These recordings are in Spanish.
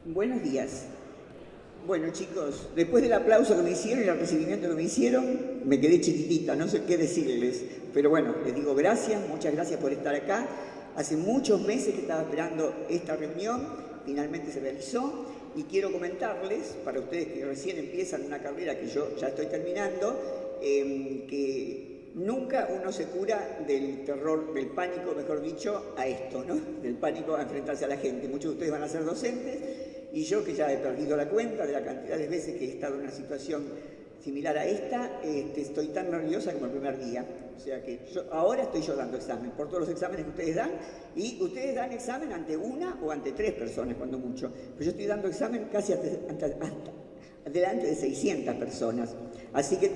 Buenos días. Bueno, chicos, después del aplauso que me hicieron y el recibimiento que me hicieron, me quedé chiquitita, no sé qué decirles. Pero bueno, les digo gracias, muchas gracias por estar acá. Hace muchos meses que estaba esperando esta reunión, finalmente se realizó. Y quiero comentarles, para ustedes que recién empiezan una carrera que yo ya estoy terminando, que nunca uno se cura del terror, del pánico, mejor dicho, a esto, ¿no? Del pánico a enfrentarse a la gente. Muchos de ustedes van a ser docentes y yo, que ya he perdido la cuenta de la cantidad de veces que he estado en una situación similar a esta, estoy tan nerviosa como el primer día. O sea que ahora estoy yo dando examen, por todos los exámenes que ustedes dan, y ustedes dan examen ante una o ante 3 personas, cuando mucho. Pero yo estoy dando examen casi delante de 600 personas. Así que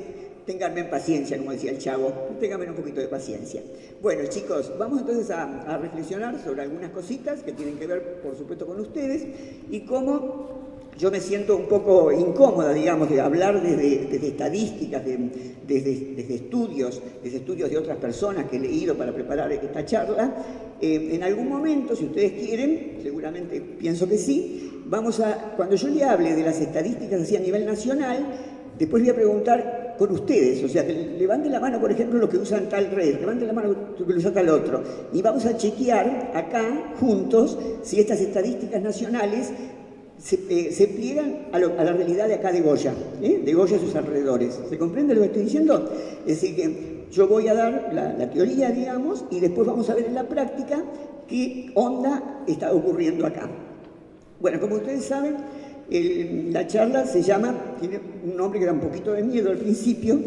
ténganme paciencia, como decía el Chavo, ténganme un poquito de paciencia. Bueno, chicos, vamos entonces a reflexionar sobre algunas cositas que tienen que ver, por supuesto, con ustedes y cómo yo me siento un poco incómoda, digamos, de hablar desde estadísticas, desde estudios de otras personas que he leído para preparar esta charla. En algún momento, si ustedes quieren, seguramente pienso que sí, cuando yo le hable de las estadísticas así a nivel nacional, después le voy a preguntar con ustedes, o sea, que levanten la mano, por ejemplo, los que usan tal red, levanten la mano los que usan tal otro, y vamos a chequear acá, juntos, si estas estadísticas nacionales se pliegan a la realidad de acá de Goya, de Goya y sus alrededores. ¿Se comprende lo que estoy diciendo? Es decir, que yo voy a dar la teoría, digamos, y después vamos a ver en la práctica qué onda está ocurriendo acá. Bueno, como ustedes saben, la charla tiene un nombre que da un poquito de miedo al principio,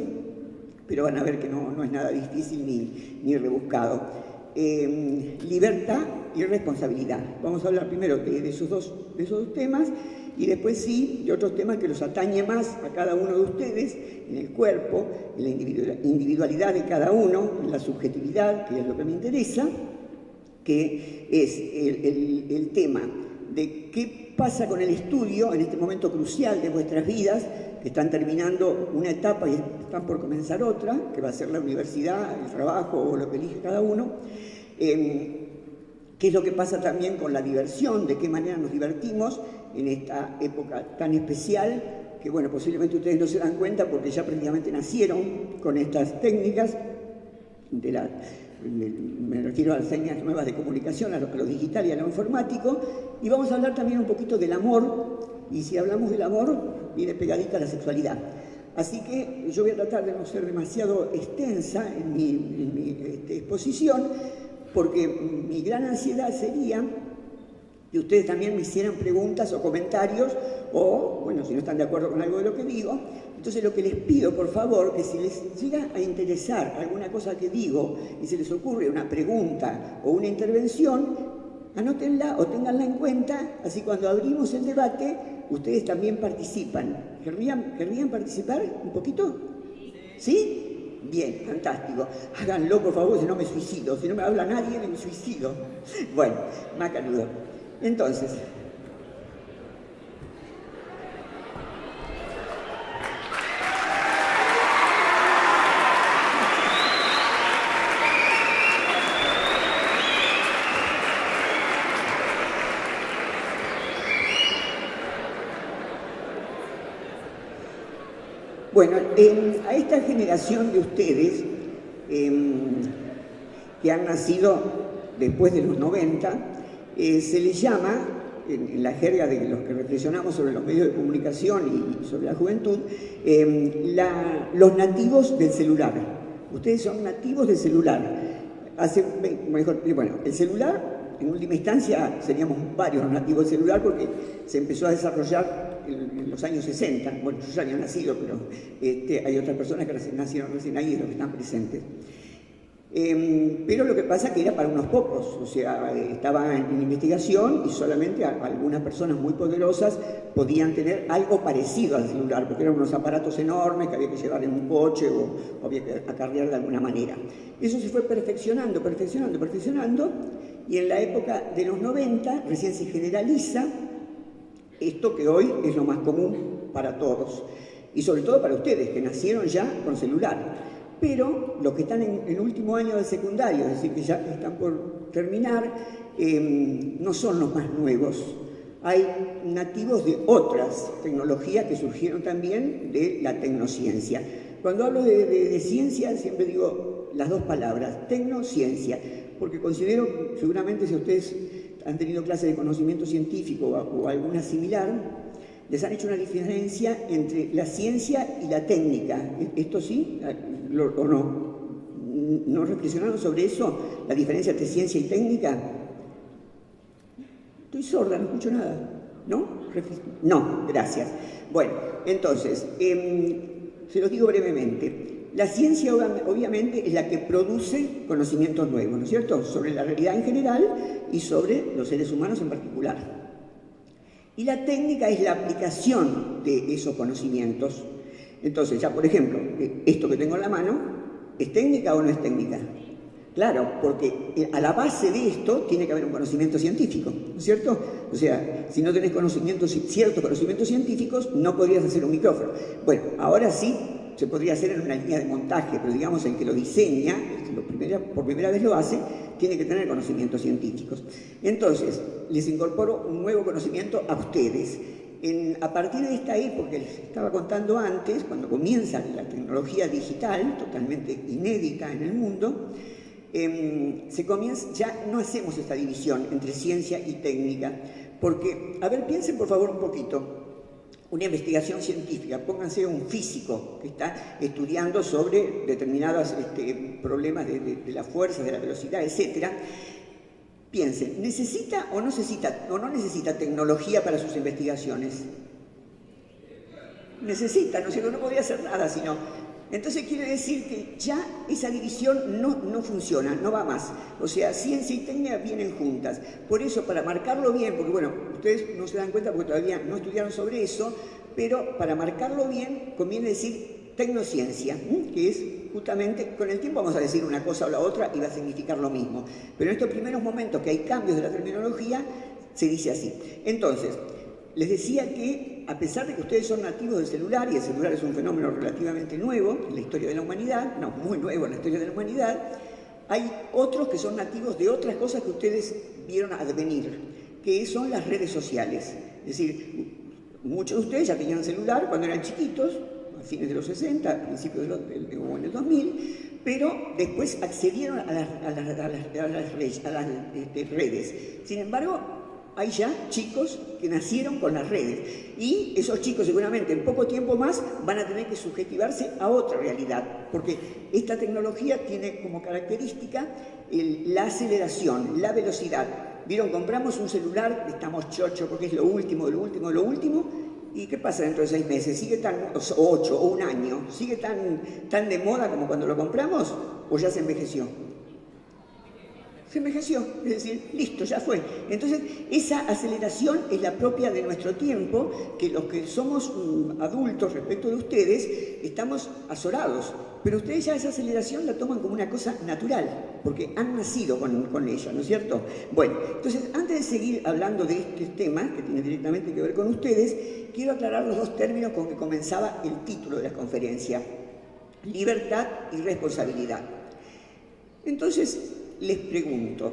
pero van a ver que no es nada difícil ni rebuscado. Libertad y responsabilidad. Vamos a hablar primero de esos dos temas y después sí de otros temas que los atañe más a cada uno de ustedes, en el cuerpo, en la individualidad de cada uno, en la subjetividad, que es lo que me interesa, que es el tema de qué pasa con el estudio en este momento crucial de vuestras vidas, que están terminando una etapa y están por comenzar otra, que va a ser la universidad, el trabajo o lo que elige cada uno. ¿Qué es lo que pasa también con la diversión? ¿De qué manera nos divertimos en esta época tan especial? Que bueno, posiblemente ustedes no se dan cuenta porque ya prácticamente nacieron con estas técnicas me refiero a las técnicas nuevas de comunicación, a lo digital y a lo informático, y vamos a hablar también un poquito del amor, y si hablamos del amor, viene pegadita a la sexualidad. Así que yo voy a tratar de no ser demasiado extensa en mi exposición, porque mi gran ansiedad sería que ustedes también me hicieran preguntas o comentarios, o, bueno, si no están de acuerdo con algo de lo que digo, entonces lo que les pido, por favor, que si les llega a interesar alguna cosa que digo y se les ocurre una pregunta o una intervención, anótenla o ténganla en cuenta, así cuando abrimos el debate, ustedes también participan. ¿Querrían participar un poquito? ¿Sí? Bien, fantástico. Háganlo, por favor, si no me suicido. Si no me habla nadie, me suicido. Bueno, macanudo. Entonces, bueno, a esta generación de ustedes que han nacido después de los 90, se les llama, en la jerga de los que reflexionamos sobre los medios de comunicación y sobre la juventud, los nativos del celular. Ustedes son nativos del celular. Bueno, el celular, en última instancia, seríamos varios los nativos del celular porque se empezó a desarrollar en los años 60. Bueno, yo ya había nacido, pero hay otras personas que nacieron recién ahí, los que están presentes. Pero lo que pasa es que era para unos pocos, o sea, estaba en investigación y solamente algunas personas muy poderosas podían tener algo parecido al celular, porque eran unos aparatos enormes que había que llevar en un coche o había que acarrear de alguna manera. Eso se fue perfeccionando, y en la época de los 90 recién se generaliza esto que hoy es lo más común para todos, y sobre todo para ustedes, que nacieron ya con celular. Pero los que están en el último año de secundario, es decir, que ya están por terminar, no son los más nuevos. hay nativos de otras tecnologías que surgieron también de la tecnociencia. Cuando hablo de ciencia siempre digo las dos palabras, tecnociencia, porque considero, seguramente si ustedes han tenido clases de conocimiento científico o alguna similar, les han hecho una diferencia entre la ciencia y la técnica. ¿Esto sí o no? ¿No reflexionaron sobre eso? ¿La diferencia entre ciencia y técnica? Estoy sorda, no escucho nada. ¿No? No, gracias. Bueno, entonces, se los digo brevemente. La ciencia obviamente es la que produce conocimientos nuevos, ¿no es cierto?, sobre la realidad en general y sobre los seres humanos en particular. Y la técnica es la aplicación de esos conocimientos. Entonces, ya por ejemplo, esto que tengo en la mano, ¿es técnica o no es técnica? Claro, porque a la base de esto tiene que haber un conocimiento científico, ¿no es cierto? O sea, si no tenés ciertos conocimientos científicos, no podrías hacer un micrófono. Bueno, ahora sí se podría hacer en una línea de montaje, pero digamos el que lo diseña, el que por primera vez lo hace, tiene que tener conocimientos científicos. Entonces, les incorporo un nuevo conocimiento a ustedes. A partir de esta época que les estaba contando antes, cuando comienza la tecnología digital, totalmente inédita en el mundo, ya no hacemos esta división entre ciencia y técnica, porque, a ver, piensen por favor un poquito, una investigación científica, pónganse un físico que está estudiando sobre determinados problemas de la fuerza, de la velocidad, etc. Piensen, ¿necesita o no necesita tecnología para sus investigaciones? Necesita, ¿no es cierto? No podría hacer nada si no. Entonces quiere decir que ya esa división no funciona, no va más. O sea, ciencia y técnica vienen juntas. Por eso, para marcarlo bien, porque bueno, ustedes no se dan cuenta porque todavía no estudiaron sobre eso, pero para marcarlo bien conviene decir tecnociencia, que es justamente, con el tiempo vamos a decir una cosa o la otra y va a significar lo mismo. Pero en estos primeros momentos que hay cambios de la terminología, se dice así. Entonces, les decía que, a pesar de que ustedes son nativos del celular, y el celular es un fenómeno relativamente nuevo en la historia de la humanidad, no, muy nuevo en la historia de la humanidad, hay otros que son nativos de otras cosas que ustedes vieron advenir, que son las redes sociales. Es decir, muchos de ustedes ya tenían celular cuando eran chiquitos, a fines de los 60, a principios o en el 2000, pero después accedieron a las redes. Sin embargo, hay ya chicos que nacieron con las redes y esos chicos seguramente en poco tiempo más van a tener que subjetivarse a otra realidad, porque esta tecnología tiene como característica la aceleración, la velocidad. ¿Vieron? Compramos un celular, estamos chocho porque es lo último, de lo último, de lo último, ¿y qué pasa dentro de 6 meses? ¿Sigue tan, 8 o un año, sigue tan de moda como cuando lo compramos o ya se envejeció? Se envejeció, es decir, listo, ya fue. Entonces, esa aceleración es la propia de nuestro tiempo, que los que somos adultos respecto de ustedes, estamos azorados. Pero ustedes ya esa aceleración la toman como una cosa natural, porque han nacido con ella, ¿no es cierto? Bueno, entonces, antes de seguir hablando de este tema, que tiene directamente que ver con ustedes, quiero aclarar los dos términos con que comenzaba el título de la conferencia: libertad y responsabilidad. Entonces, les pregunto,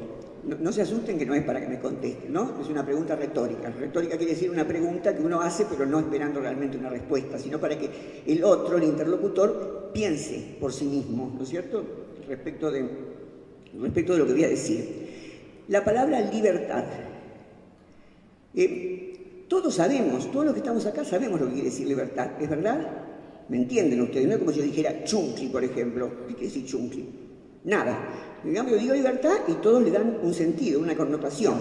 no se asusten que no es para que me contesten, ¿no? Es una pregunta retórica. Retórica quiere decir una pregunta que uno hace pero no esperando realmente una respuesta, sino para que el otro, el interlocutor, piense por sí mismo, ¿no es cierto?, respecto de lo que voy a decir. La palabra libertad. Todos sabemos, todos los que estamos acá sabemos lo que quiere decir libertad, ¿es verdad? ¿Me entienden ustedes? No es como si yo dijera chuncli, por ejemplo. ¿Qué quiere decir chuncli? Nada. Digamos, yo digo libertad y todos le dan un sentido, una connotación.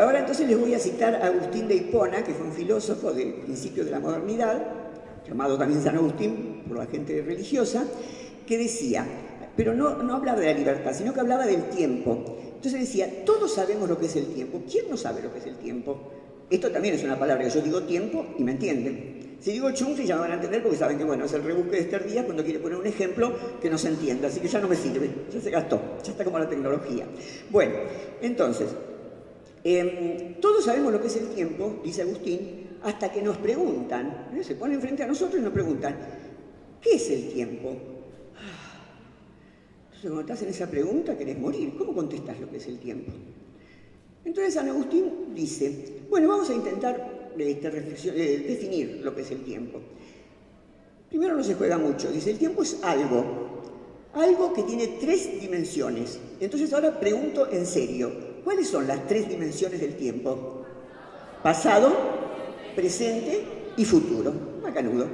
Ahora entonces les voy a citar a Agustín de Hipona, que fue un filósofo del principio de la modernidad, llamado también San Agustín por la gente religiosa, que decía, pero no hablaba de la libertad, sino que hablaba del tiempo. Entonces decía, todos sabemos lo que es el tiempo. ¿Quién no sabe lo que es el tiempo? Esto también es una palabra que yo digo tiempo y me entienden. Si digo chunqui ya me van a entender porque saben que, bueno, es el rebusque de Esther Díaz cuando quiere poner un ejemplo que no se entienda, así que ya no me sirve, ya se gastó, ya está como la tecnología. Bueno, entonces, todos sabemos lo que es el tiempo, dice Agustín, hasta que nos preguntan, se ponen frente a nosotros y nos preguntan, ¿qué es el tiempo? Entonces, cuando te hacen esa pregunta, querés morir. ¿Cómo contestás lo que es el tiempo? Entonces San Agustín dice, bueno, vamos a intentar definir lo que es el tiempo. Primero no se juega mucho, dice, el tiempo es algo que tiene 3 dimensiones. Entonces ahora pregunto en serio, ¿cuáles son las 3 dimensiones del tiempo? Pasado, presente y futuro. Macanudo.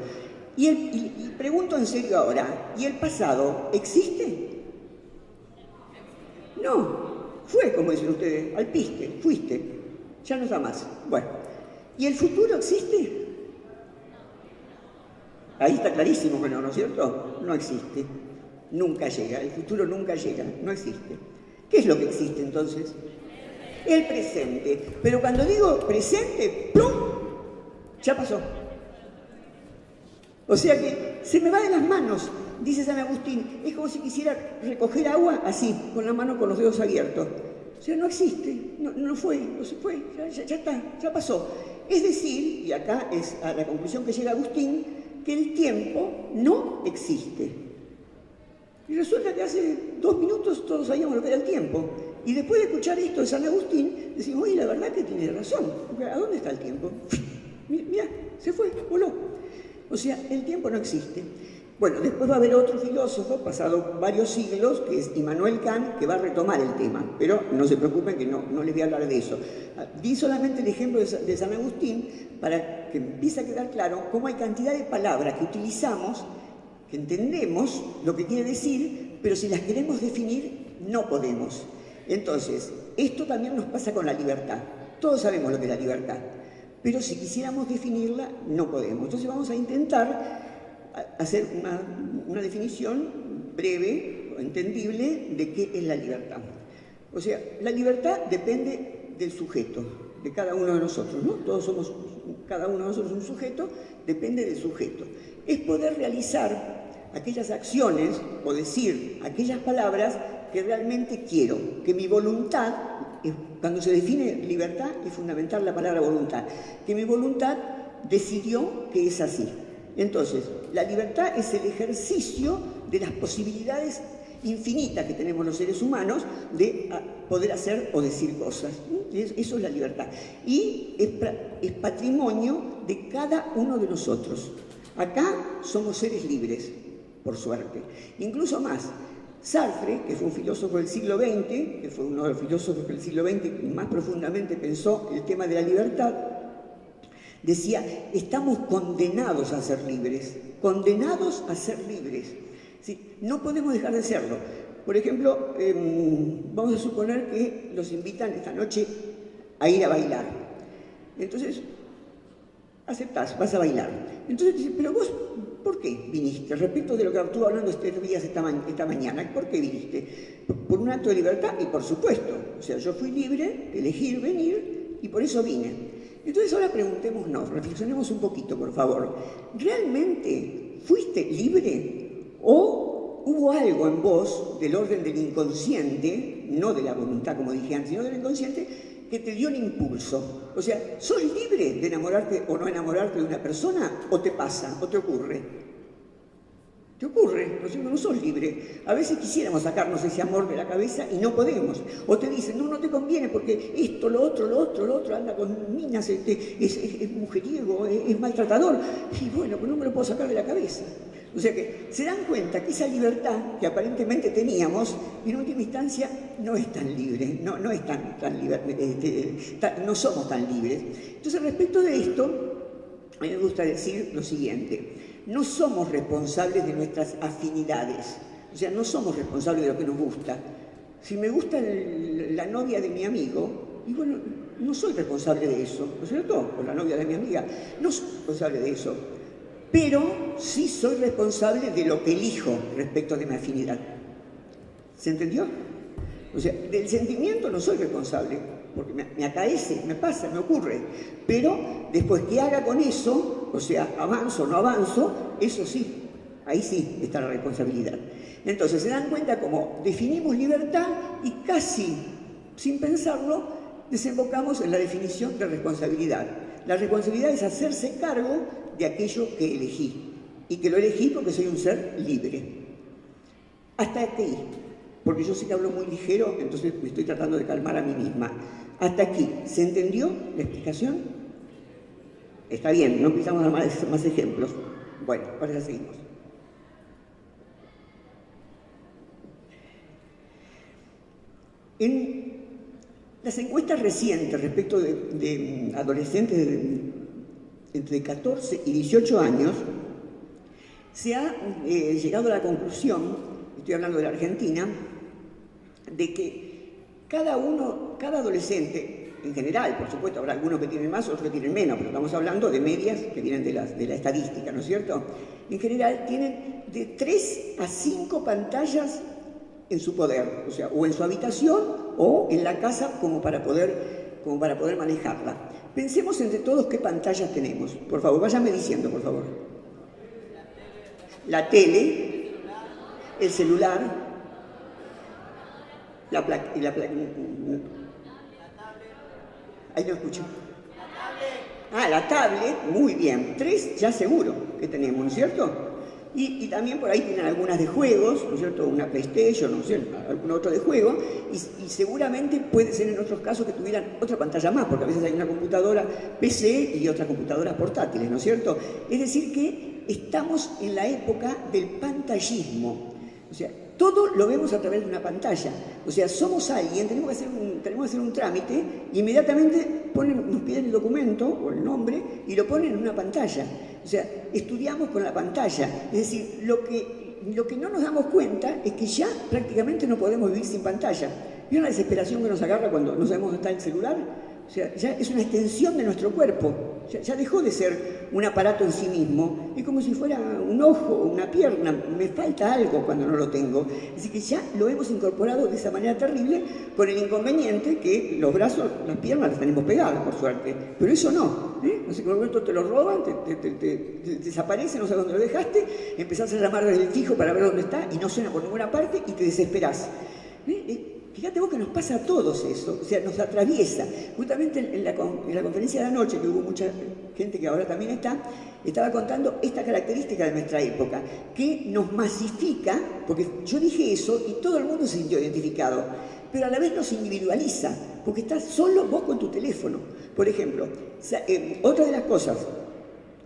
Y pregunto en serio ahora, ¿y el pasado existe? No. Fue, como dicen ustedes, al piste, fuiste, ya no está más. Bueno, ¿y el futuro existe? Ahí está clarísimo que no, ¿no es cierto? No existe, nunca llega, el futuro nunca llega, no existe. ¿Qué es lo que existe entonces? El presente. Pero cuando digo presente, ¡plum!, ya pasó. O sea que se me va de las manos. Dice San Agustín, es como si quisiera recoger agua así, con la mano con los dedos abiertos. O sea, no existe, no fue, no se fue, ya está, ya pasó. Es decir, y acá es a la conclusión que llega Agustín, que el tiempo no existe. Y resulta que hace 2 minutos todos sabíamos lo que era el tiempo. Y después de escuchar esto de San Agustín, decimos, oye, la verdad que tiene razón. ¿A dónde está el tiempo? Mirá, se fue, voló. O sea, el tiempo no existe. Bueno, después va a haber otro filósofo, pasado varios siglos, que es Immanuel Kant, que va a retomar el tema, pero no se preocupen que no les voy a hablar de eso. Di solamente el ejemplo de San Agustín para que empiece a quedar claro cómo hay cantidad de palabras que utilizamos, que entendemos lo que quiere decir, pero si las queremos definir, no podemos. Entonces, esto también nos pasa con la libertad. Todos sabemos lo que es la libertad, pero si quisiéramos definirla, no podemos. Entonces vamos a intentar hacer una definición breve, entendible, de qué es la libertad. O sea, la libertad depende del sujeto, de cada uno de nosotros, ¿no? Todos somos, cada uno de nosotros un sujeto, depende del sujeto. Es poder realizar aquellas acciones o decir aquellas palabras que realmente quiero, que mi voluntad, cuando se define libertad, es fundamental la palabra voluntad, que mi voluntad decidió que es así. Entonces, la libertad es el ejercicio de las posibilidades infinitas que tenemos los seres humanos de poder hacer o decir cosas. Eso es la libertad. Y es patrimonio de cada uno de nosotros. Acá somos seres libres, por suerte. Incluso más, Sartre, que fue un filósofo del siglo XX, que fue uno de los filósofos del siglo XX que más profundamente pensó el tema de la libertad, decía, estamos condenados a ser libres, condenados a ser libres. ¿Sí? No podemos dejar de serlo. Por ejemplo, vamos a suponer que los invitan esta noche a ir a bailar. Entonces, aceptás, vas a bailar. Entonces dice, pero vos, ¿por qué viniste? Respecto de lo que estuvo hablando estos días esta mañana, ¿por qué viniste? Por un acto de libertad y por supuesto. O sea, yo fui libre de elegir venir y por eso vine. Entonces ahora preguntémonos, reflexionemos un poquito, por favor. ¿Realmente fuiste libre o hubo algo en vos del orden del inconsciente, no de la voluntad como dije antes, sino del inconsciente, que te dio el impulso? O sea, ¿sos libre de enamorarte o no enamorarte de una persona o te pasa o te ocurre? Te ocurre, no sos libre. A veces quisiéramos sacarnos ese amor de la cabeza y no podemos. O te dicen, no te conviene porque esto, lo otro, anda con minas, es mujeriego, es maltratador. Y bueno, pues no me lo puedo sacar de la cabeza. O sea que se dan cuenta que esa libertad que aparentemente teníamos, en última instancia, no es tan libre, no es tan libre, no somos tan libres. Entonces, respecto de esto, a mí me gusta decir lo siguiente. No somos responsables de nuestras afinidades, o sea, no somos responsables de lo que nos gusta. Si me gusta la novia de mi amigo, y bueno, no soy responsable de eso, ¿no es cierto? O la novia de mi amiga, no soy responsable de eso, pero sí soy responsable de lo que elijo respecto de mi afinidad. ¿Se entendió? O sea, del sentimiento no soy responsable, porque me acaece, me pasa, me ocurre, pero después que haga con eso, o sea, avanzo o no avanzo, eso sí, ahí sí está la responsabilidad. Entonces se dan cuenta cómo definimos libertad y casi sin pensarlo desembocamos en la definición de responsabilidad. La responsabilidad es hacerse cargo de aquello que elegí y que lo elegí porque soy un ser libre. Hasta aquí, porque yo sé que hablo muy ligero, entonces me estoy tratando de calmar a mí misma. Hasta aquí, ¿se entendió la explicación? Está bien, no empezamos a dar más ejemplos. Bueno, ahora ya seguimos. En las encuestas recientes respecto de adolescentes entre 14 y 18 años, se ha llegado a la conclusión, estoy hablando de la Argentina, de que cada adolescente, en general, por supuesto, habrá algunos que tienen más, otros que tienen menos, pero estamos hablando de medias que vienen de la estadística, ¿no es cierto? En general tienen de 3 a 5 pantallas en su poder, o sea, o en su habitación o en la casa como para poder manejarla. Pensemos entre todos qué pantallas tenemos. Por favor, váyanme diciendo, por favor. La tele, el celular, ahí no escucho. La tablet, muy bien. 3 ya seguro que tenemos, ¿no es cierto? Y también por ahí tienen algunas de juegos, ¿no es cierto? Una PlayStation, no sé, algún otro de juego, y seguramente puede ser en otros casos que tuvieran otra pantalla más, porque a veces hay una computadora PC y otras computadoras portátiles, ¿no es cierto? Es decir que estamos en la época del pantallismo, o sea, todo lo vemos a través de una pantalla. O sea, somos alguien, tenemos que hacer un trámite, inmediatamente nos piden el documento o el nombre y lo ponen en una pantalla. O sea, estudiamos con la pantalla. Es decir, lo que no nos damos cuenta es que ya prácticamente no podemos vivir sin pantalla. ¿Vieron la desesperación que nos agarra cuando no sabemos dónde está el celular? O sea, ya es una extensión de nuestro cuerpo. Ya dejó de ser un aparato en sí mismo. Es como si fuera un ojo o una pierna. Me falta algo cuando no lo tengo. Así que ya lo hemos incorporado de esa manera terrible, con el inconveniente que los brazos, las piernas las tenemos pegadas, por suerte. Pero eso no. No sé, por el momento te lo roban, te desaparece, no sabes dónde lo dejaste, empezás a llamar desde el fijo para ver dónde está y no suena por ninguna parte y te desesperás. Fíjate vos que nos pasa a todos eso, o sea, nos atraviesa. Justamente en la conferencia de anoche, que hubo mucha gente que ahora también estaba contando esta característica de nuestra época, que nos masifica, porque yo dije eso y todo el mundo se sintió identificado, pero a la vez nos individualiza, porque estás solo vos con tu teléfono. Por ejemplo, otra de las cosas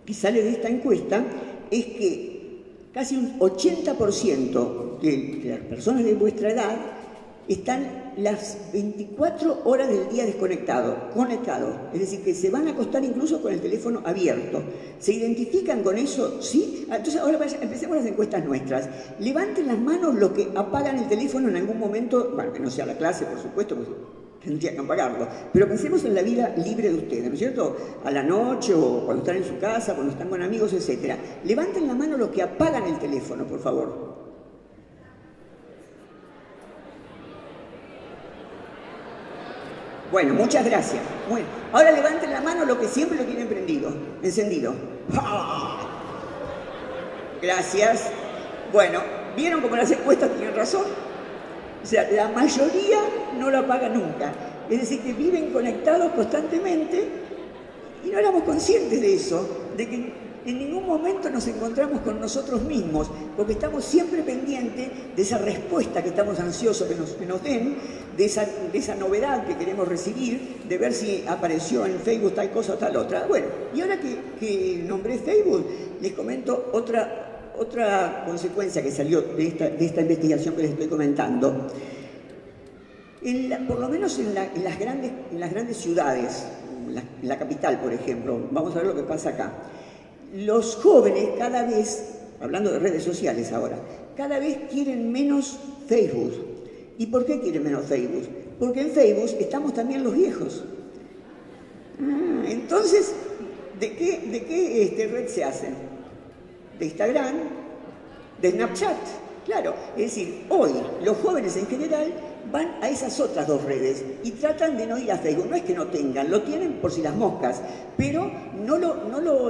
que sale de esta encuesta es que casi un 80% de las personas de vuestra edad están las 24 horas del día conectados, es decir, que se van a acostar incluso con el teléfono abierto. ¿Se identifican con eso? ¿Sí? Entonces ahora empecemos las encuestas nuestras. Levanten las manos los que apagan el teléfono en algún momento, bueno, que no sea la clase, por supuesto, porque tendrían que apagarlo, pero pensemos en la vida libre de ustedes, ¿no es cierto? A la noche o cuando están en su casa, cuando están con amigos, etc. Levanten la mano los que apagan el teléfono, por favor. Bueno, muchas gracias. Bueno, ahora levanten la mano los que siempre lo tienen encendido. ¡Ah! Gracias. Bueno, ¿vieron cómo las encuestas tienen razón? O sea, la mayoría no lo apaga nunca. Es decir, que viven conectados constantemente y no éramos conscientes de eso, de que en ningún momento nos encontramos con nosotros mismos, porque estamos siempre pendientes de esa respuesta que estamos ansiosos que nos den, de esa novedad que queremos recibir, de ver si apareció en Facebook tal cosa o tal otra. Bueno, y ahora que nombré Facebook, les comento otra consecuencia que salió de esta investigación que les estoy comentando. Por lo menos en las grandes ciudades, en la capital, por ejemplo, vamos a ver lo que pasa acá. Los jóvenes cada vez, hablando de redes sociales ahora, cada vez quieren menos Facebook. ¿Y por qué quieren menos Facebook? Porque en Facebook estamos también los viejos. Entonces, ¿de qué red se hacen? ¿De Instagram? ¿De Snapchat? Claro, es decir, hoy los jóvenes en general van a esas otras dos redes y tratan de no ir a Facebook. No es que no tengan, lo tienen por si las moscas, pero no lo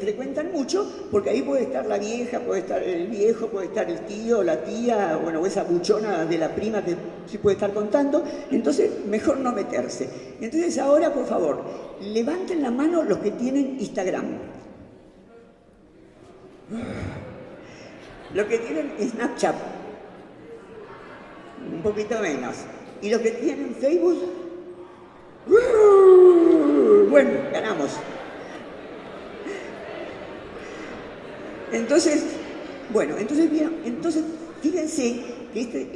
frecuentan mucho porque ahí puede estar la vieja, puede estar el viejo, puede estar el tío, la tía, bueno, o esa buchona de la prima que sí puede estar contando. Entonces, mejor no meterse. Entonces ahora, por favor, levanten la mano los que tienen Instagram. Los que tienen Snapchat, un poquito menos. Y los que tienen Facebook, digamos. Entonces, bueno, entonces fíjense que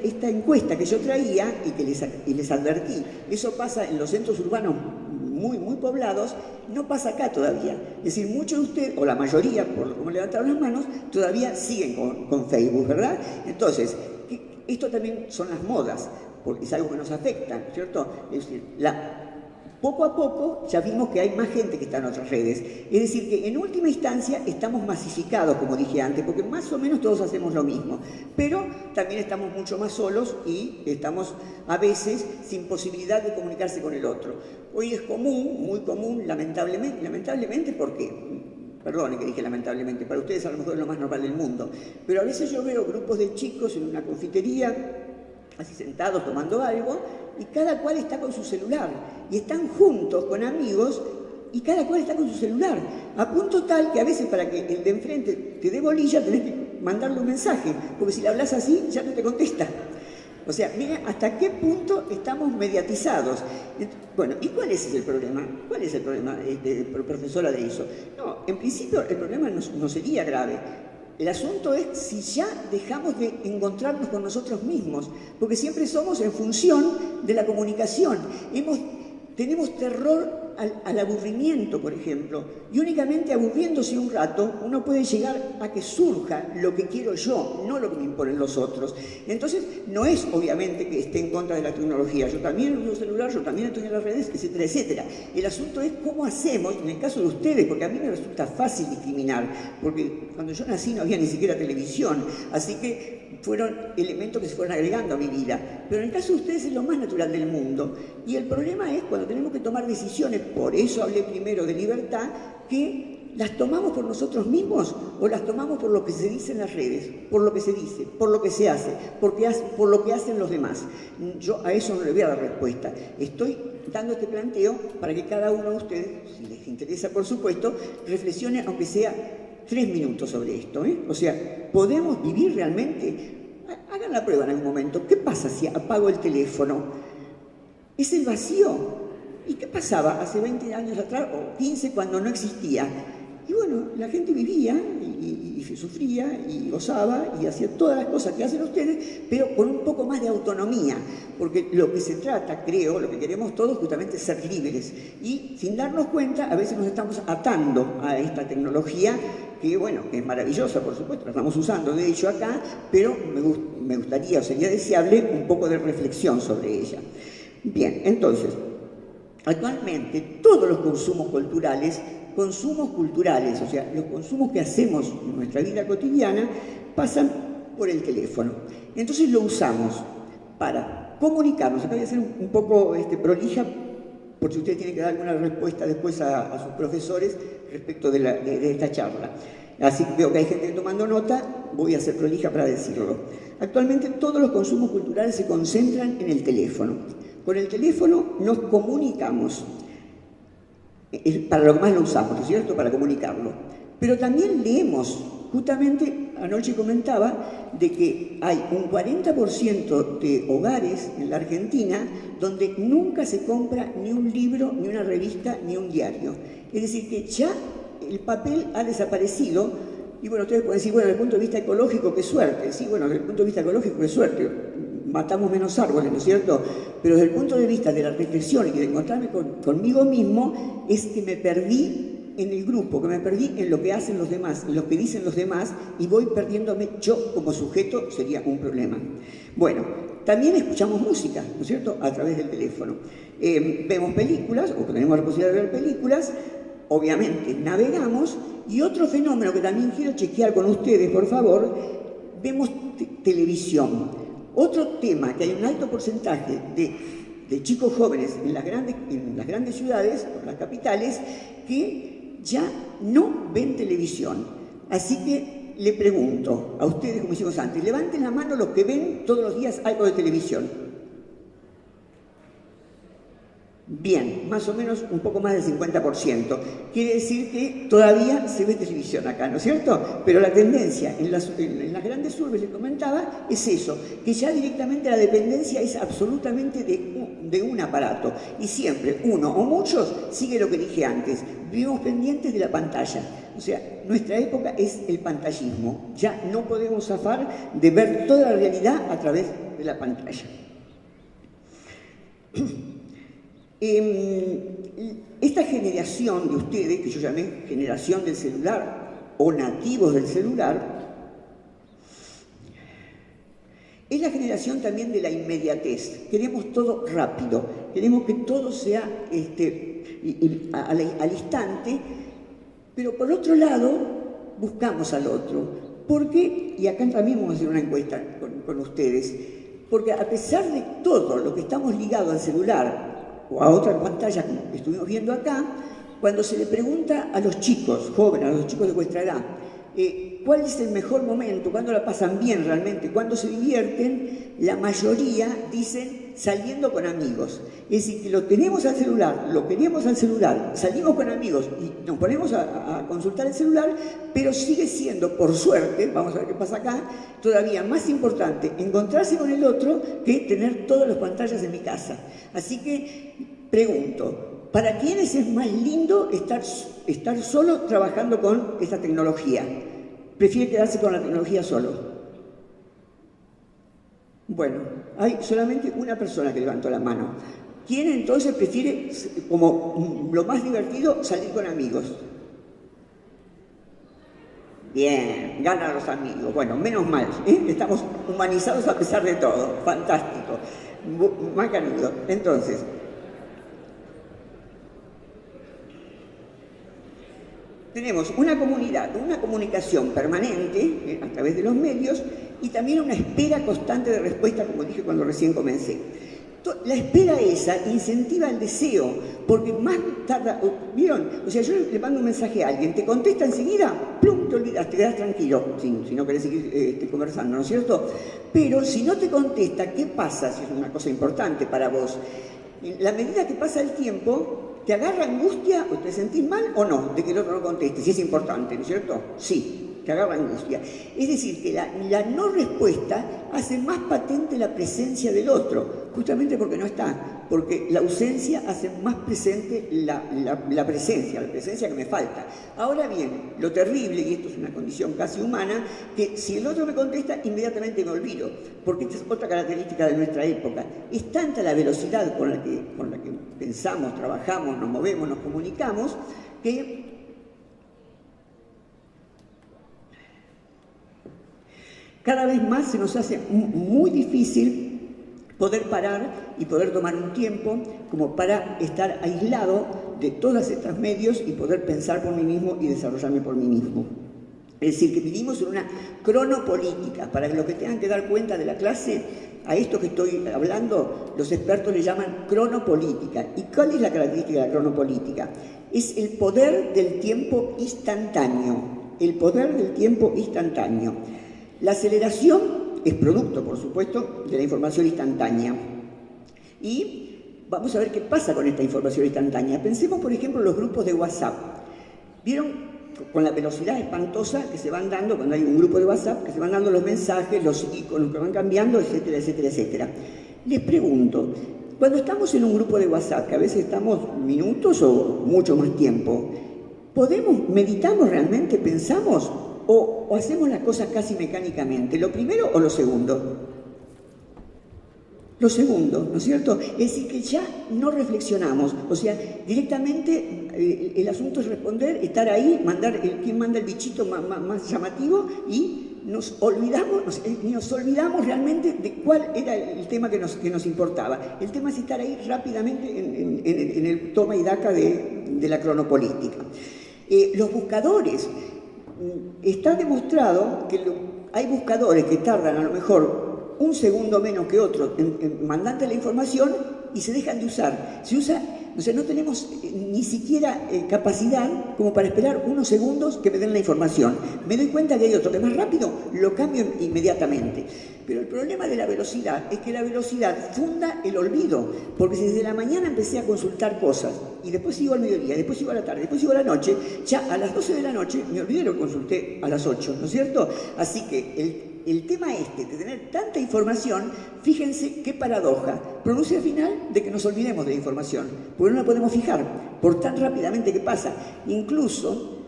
esta encuesta que yo traía y que les advertí, eso pasa en los centros urbanos muy, muy poblados, no pasa acá todavía. Es decir, muchos de ustedes, o la mayoría, por lo que me levantaron las manos, todavía siguen con Facebook, ¿verdad? Entonces, esto también son las modas, porque es algo que nos afecta, ¿cierto? Es decir, poco a poco ya vimos que hay más gente que está en otras redes. Es decir, que en última instancia estamos masificados, como dije antes, porque más o menos todos hacemos lo mismo. Pero también estamos mucho más solos y estamos a veces sin posibilidad de comunicarse con el otro. Hoy es común, muy común, lamentablemente, porque, perdone que dije lamentablemente, para ustedes a lo mejor es lo más normal del mundo, pero a veces yo veo grupos de chicos en una confitería, así sentados tomando algo, y cada cual está con su celular, y están juntos con amigos, y cada cual está con su celular, a punto tal que a veces para que el de enfrente te dé bolilla tenés que mandarle un mensaje, porque si le hablas así ya no te contesta. O sea, miren hasta qué punto estamos mediatizados. Bueno, ¿y cuál es el problema? ¿Cuál es el problema, profesora de eso? No, en principio el problema no sería grave. El asunto es si ya dejamos de encontrarnos con nosotros mismos, porque siempre somos en función de la comunicación. Tenemos terror al aburrimiento, por ejemplo, y únicamente aburriéndose un rato uno puede llegar a que surja lo que quiero yo, no lo que me imponen los otros. Entonces, no es obviamente que esté en contra de la tecnología. Yo también uso celular, yo también estoy en las redes, etcétera, etcétera. El asunto es cómo hacemos, en el caso de ustedes, porque a mí me resulta fácil discriminar, porque cuando yo nací no había ni siquiera televisión, así que fueron elementos que se fueron agregando a mi vida. Pero en el caso de ustedes es lo más natural del mundo. Y el problema es cuando tenemos que tomar decisiones, por eso hablé primero de libertad, que las tomamos por nosotros mismos o las tomamos por lo que se dice en las redes, por lo que se dice, por lo que se hace, por lo que hacen los demás. Yo a eso no le voy a dar respuesta. Estoy dando este planteo para que cada uno de ustedes, si les interesa por supuesto, reflexione aunque sea 3 minutos sobre esto, ¿eh? O sea, ¿podemos vivir realmente? Hagan la prueba en algún momento. ¿Qué pasa si apago el teléfono? Es el vacío. ¿Y qué pasaba hace 20 años atrás o 15 cuando no existía? Y bueno, la gente vivía y sufría y gozaba y hacía todas las cosas que hacen ustedes, pero con un poco más de autonomía, porque lo que se trata, creo, lo que queremos todos justamente es ser libres. Y sin darnos cuenta, a veces nos estamos atando a esta tecnología que, bueno, que es maravillosa, por supuesto, la estamos usando de hecho acá, pero me gustaría o sería deseable un poco de reflexión sobre ella. Bien, entonces, actualmente todos los consumos culturales, o sea, los consumos que hacemos en nuestra vida cotidiana, pasan por el teléfono. Entonces lo usamos para comunicarnos. Acá voy a ser un poco prolija, por si usted tiene que dar alguna respuesta después a sus profesores respecto de esta charla. Así que veo que hay gente tomando nota, voy a ser prolija para decirlo. Actualmente todos los consumos culturales se concentran en el teléfono. Con el teléfono nos comunicamos, para lo que más lo usamos, ¿no es cierto?, para comunicarlo. Pero también leemos. Justamente anoche comentaba de que hay un 40% de hogares en la Argentina donde nunca se compra ni un libro, ni una revista, ni un diario. Es decir, que ya el papel ha desaparecido. Y bueno, ustedes pueden decir, bueno, desde el punto de vista ecológico, qué suerte. Sí, bueno, desde el punto de vista ecológico, qué suerte. Matamos menos árboles, ¿no es cierto? Pero desde el punto de vista de la reflexión y de encontrarme conmigo mismo, es que me perdí en el grupo, que me perdí en lo que hacen los demás, en lo que dicen los demás, y voy perdiéndome yo como sujeto, sería un problema. Bueno, también escuchamos música, ¿no es cierto?, a través del teléfono. Vemos películas, o tenemos la posibilidad de ver películas, obviamente navegamos, y otro fenómeno que también quiero chequear con ustedes, por favor, vemos televisión. Otro tema, que hay un alto porcentaje de chicos jóvenes en las grandes ciudades, o las capitales, que ya no ven televisión. Así que le pregunto a ustedes, como hicimos antes, levanten la mano los que ven todos los días algo de televisión. Bien, más o menos un poco más del 50%. Quiere decir que todavía se ve televisión acá, ¿no es cierto? Pero la tendencia en las grandes urbes, les comentaba, es eso, que ya directamente la dependencia es absolutamente de de un aparato. Y siempre uno o muchos sigue lo que dije antes, vivimos pendientes de la pantalla. O sea, nuestra época es el pantallismo. Ya no podemos zafar de ver toda la realidad a través de la pantalla. Esta generación de ustedes, que yo llamé generación del celular o nativos del celular, es la generación también de la inmediatez. Queremos todo rápido, queremos que todo sea al instante, pero por otro lado buscamos al otro. ¿Por qué? Y acá también vamos a hacer una encuesta con ustedes. Porque a pesar de todo lo que estamos ligados al celular o a otra pantalla que estuvimos viendo acá, cuando se le pregunta a los chicos jóvenes, a los chicos de vuestra edad, ¿cuál es el mejor momento? ¿Cuándo la pasan bien realmente? ¿Cuándo se divierten? La mayoría dicen saliendo con amigos. Es decir, que lo tenemos al celular, lo queremos al celular, salimos con amigos y nos ponemos a consultar el celular, pero sigue siendo, por suerte, vamos a ver qué pasa acá, todavía más importante encontrarse con el otro que tener todas las pantallas en mi casa. Así que pregunto, ¿para quiénes es más lindo estar solo trabajando con esta tecnología? ¿Prefiere quedarse con la tecnología solo? Bueno, hay solamente una persona que levantó la mano. ¿Quién entonces prefiere, como lo más divertido, salir con amigos? Bien, ganan los amigos. Bueno, menos mal, estamos humanizados a pesar de todo. Fantástico. Macanudo. Entonces, tenemos una comunidad, una comunicación permanente a través de los medios y también una espera constante de respuesta, como dije cuando recién comencé. La espera esa incentiva el deseo, porque más tarda, ¿vieron? O sea, yo le mando un mensaje a alguien, te contesta enseguida, plum, te olvidas, te quedas tranquilo, si no querés seguir conversando, ¿no es cierto? Pero si no te contesta, ¿qué pasa? Si es una cosa importante para vos. En la medida que pasa el tiempo, ¿te agarra angustia o te sentís mal o no de que el otro no conteste? Si es importante, ¿no es cierto? Sí, te agarra angustia. Es decir, que la no respuesta hace más patente la presencia del otro, justamente porque no está, porque la ausencia hace más presente la presencia que me falta. Ahora bien, lo terrible, y esto es una condición casi humana, que si el otro me contesta, inmediatamente me olvido, porque esta es otra característica de nuestra época. Es tanta la velocidad con la que pensamos, trabajamos, nos movemos, nos comunicamos, que cada vez más se nos hace muy difícil poder parar y poder tomar un tiempo como para estar aislado de todos estos medios y poder pensar por mí mismo y desarrollarme por mí mismo. Es decir, que vivimos en una cronopolítica. Para los que tengan que dar cuenta de la clase, a esto que estoy hablando, los expertos le llaman cronopolítica. ¿Y cuál es la característica de la cronopolítica? Es el poder del tiempo instantáneo. El poder del tiempo instantáneo. La aceleración es producto, por supuesto, de la información instantánea. Y vamos a ver qué pasa con esta información instantánea. Pensemos, por ejemplo, en los grupos de WhatsApp. ¿Vieron con la velocidad espantosa que se van dando cuando hay un grupo de WhatsApp, que se van dando los mensajes, los iconos que van cambiando, etcétera, etcétera, etcétera? Les pregunto, cuando estamos en un grupo de WhatsApp, que a veces estamos minutos o mucho más tiempo, meditamos realmente, pensamos? ¿O hacemos las cosas casi mecánicamente? ¿Lo primero o lo segundo? Lo segundo, ¿no es cierto? Es decir, que ya no reflexionamos. O sea, directamente el asunto es responder, estar ahí, quien manda el bichito más llamativo y nos olvidamos realmente de cuál era el tema que nos importaba. El tema es estar ahí rápidamente en el toma y daca de la cronopolítica. Los buscadores. Está demostrado que hay buscadores que tardan a lo mejor un segundo menos que otros en mandarte la información y se dejan de usar. O sea, no tenemos ni siquiera capacidad como para esperar unos segundos que me den la información. Me doy cuenta que hay otro que es más rápido, lo cambio inmediatamente. Pero el problema de la velocidad es que la velocidad funda el olvido, porque si desde la mañana empecé a consultar cosas y después sigo al mediodía, después sigo a la tarde, después sigo a la noche, ya a las 12 de la noche me olvidé lo que consulté a las 8, ¿no es cierto? Así que el tema este de tener tanta información, fíjense qué paradoja, produce al final de que nos olvidemos de la información, porque no la podemos fijar por tan rápidamente que pasa. Incluso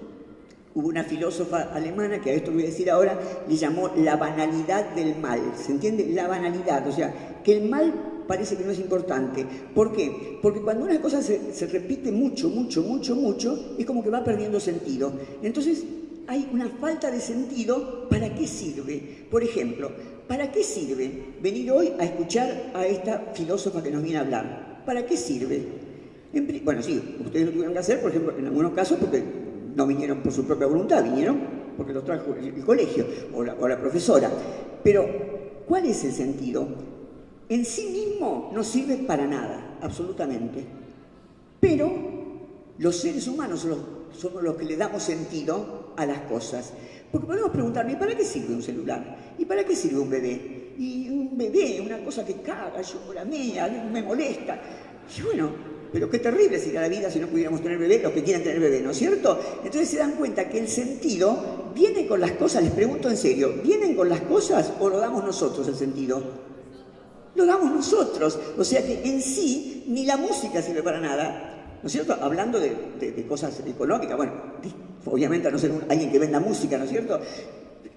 hubo una filósofa alemana, que a esto voy a decir ahora, le llamó la banalidad del mal. ¿Se entiende? La banalidad, o sea, que el mal parece que no es importante. ¿Por qué? Porque cuando una cosa se repite mucho, es como que va perdiendo sentido. Entonces, hay una falta de sentido. ¿Para qué sirve? Por ejemplo, ¿para qué sirve venir hoy a escuchar a esta filósofa que nos viene a hablar? ¿Para qué sirve? Bueno, sí, ustedes lo tuvieron que hacer, por ejemplo, en algunos casos, porque no vinieron por su propia voluntad, vinieron porque los trajo el colegio o la profesora. Pero, ¿cuál es el sentido? En sí mismo no sirve para nada, absolutamente. Pero los seres humanos somos los que le damos sentido a las cosas. Porque podemos preguntarme, ¿para qué sirve un celular? ¿Y para qué sirve un bebé? Y un bebé, una cosa que caga, llora, me molesta. Y bueno, pero qué terrible sería la vida si no pudiéramos tener bebé, los que quieren tener bebé, ¿no es cierto? Entonces se dan cuenta que el sentido viene con las cosas. Les pregunto en serio, ¿vienen con las cosas o lo damos nosotros el sentido? Lo damos nosotros. O sea que en sí ni la música sirve para nada, ¿no es cierto? Hablando de cosas económicas, bueno, obviamente a no ser alguien que venda música, ¿no es cierto?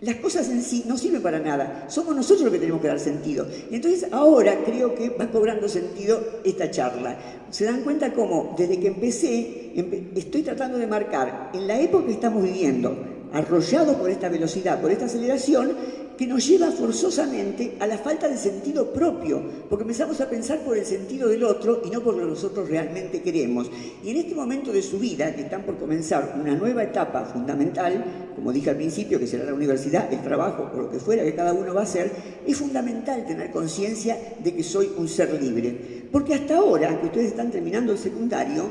Las cosas en sí no sirven para nada, somos nosotros los que tenemos que dar sentido. Entonces ahora creo que va cobrando sentido esta charla. Se dan cuenta cómo desde que empecé, estoy tratando de marcar en la época que estamos viviendo, arrollados por esta velocidad, por esta aceleración, que nos lleva forzosamente a la falta de sentido propio, porque empezamos a pensar por el sentido del otro y no por lo que nosotros realmente queremos. Y en este momento de su vida, que están por comenzar una nueva etapa fundamental, como dije al principio, que será la universidad, el trabajo o lo que fuera que cada uno va a hacer, es fundamental tener conciencia de que soy un ser libre. Porque hasta ahora, que ustedes están terminando el secundario,